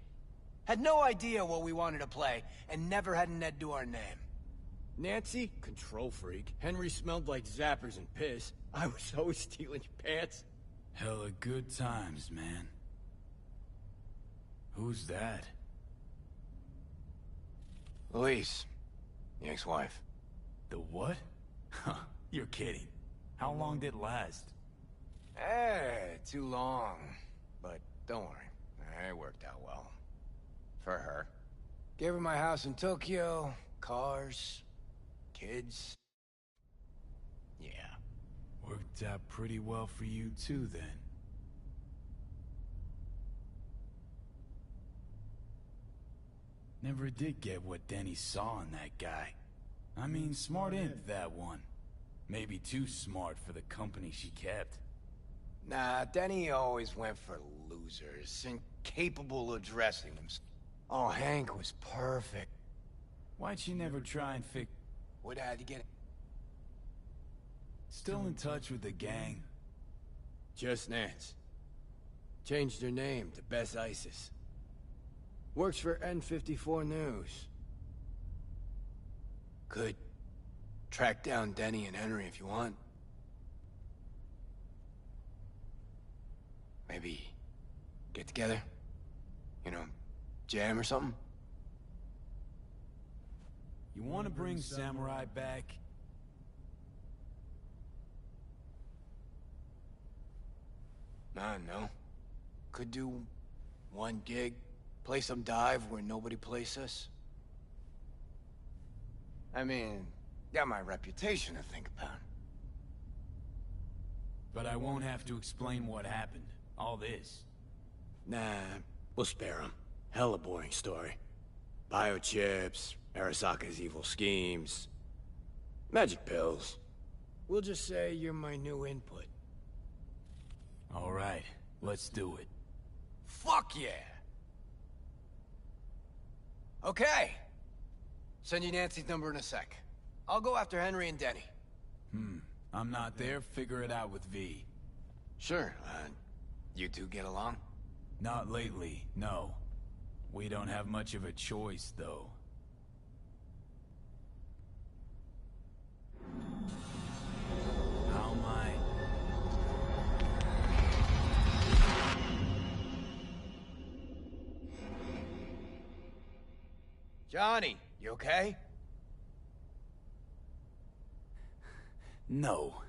Speaker 3: Had no idea what we wanted to play, and never had an Ed do our name. Nancy? Control freak. Henry smelled like zappers and piss. I was always stealing your pants.
Speaker 2: Hella good times, man. Who's that?
Speaker 3: Louise. The ex-wife.
Speaker 2: The what? Huh, you're kidding. How long did it last?
Speaker 3: Too long. But don't worry. It worked out well. For her. Gave her my house in Tokyo, cars, kids. Yeah.
Speaker 2: Worked out pretty well for you too, then. Never did get what Denny saw in that guy. I mean, smart imp, that one. Maybe too smart for the company she kept.
Speaker 3: Nah, Denny always went for losers, incapable of dressing themselves. Oh, Hank was perfect.
Speaker 2: Why'd she never try and fix...
Speaker 3: Would I had to get...
Speaker 2: Still in touch with the gang?
Speaker 3: Just Nance. Changed her name to Bess Isis. Works for N54 News. Could track down Denny and Henry if you want. Maybe get together? You know, jam or something?
Speaker 2: You want to bring Samurai back?
Speaker 3: No. Could do one gig, play some dive where nobody plays us. I mean, got my reputation to think about.
Speaker 2: But I won't have to explain what happened. All this.
Speaker 3: Nah, we'll spare him. Hella boring story. Biochips, Arasaka's evil schemes, magic pills. We'll just say you're my new input.
Speaker 2: All right, let's do it.
Speaker 3: Fuck yeah! Okay. Send you Nancy's number in a sec. I'll go after Henry and Denny.
Speaker 2: I'm not there, figure it out with V.
Speaker 3: Sure, you two get along?
Speaker 2: Not lately, no. We don't have much of a choice, though. How am I?
Speaker 3: Johnny, you okay?
Speaker 2: No.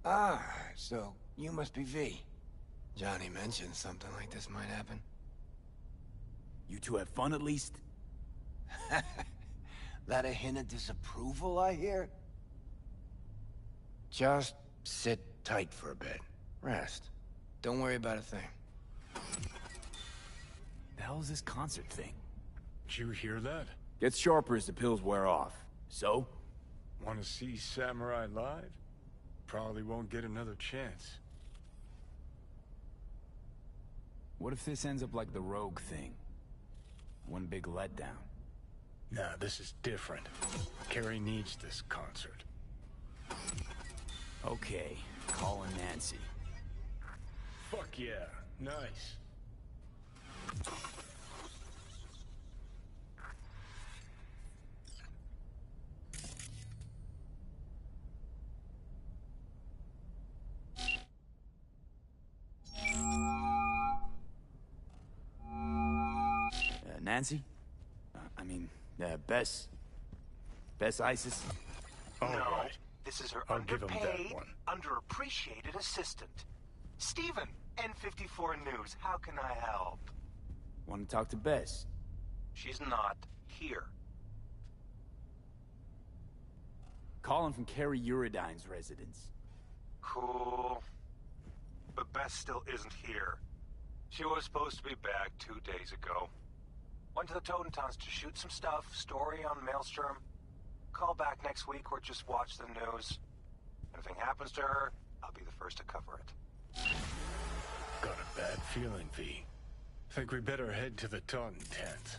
Speaker 3: Ah, so you must be V. Johnny mentioned something like this might happen.
Speaker 2: You two have fun at least?
Speaker 3: That a hint of disapproval, I hear? Just sit tight for a bit. Rest. Don't worry about a thing.
Speaker 2: The hell is this concert thing?
Speaker 18: Did you hear that?
Speaker 2: Gets sharper as the pills wear off. So?
Speaker 18: Want to see Samurai live? Probably won't get another chance.
Speaker 2: What if this ends up like the Rogue thing? One big letdown.
Speaker 18: Nah, this is different. Carrie needs this concert.
Speaker 2: Okay, calling Nancy.
Speaker 18: Fuck yeah, nice.
Speaker 2: Nancy? Bess? Bess Isis?
Speaker 18: All
Speaker 6: No,
Speaker 18: right.
Speaker 6: this is her
Speaker 18: I'll give him that
Speaker 6: underpaid,
Speaker 18: one.
Speaker 6: underappreciated assistant. Steven, N54 News, how can I help?
Speaker 2: Want to talk to Bess?
Speaker 6: She's not here.
Speaker 2: Calling from Carrie Uridine's residence.
Speaker 6: Cool. But Beth still isn't here. She was supposed to be back 2 days ago. Went to the Totentowns to shoot some stuff, story on Maelstrom. Call back next week or just watch the news. If anything happens to her, I'll be the first to cover it.
Speaker 18: Got a bad feeling, V. Think we better head to the Taunton tent.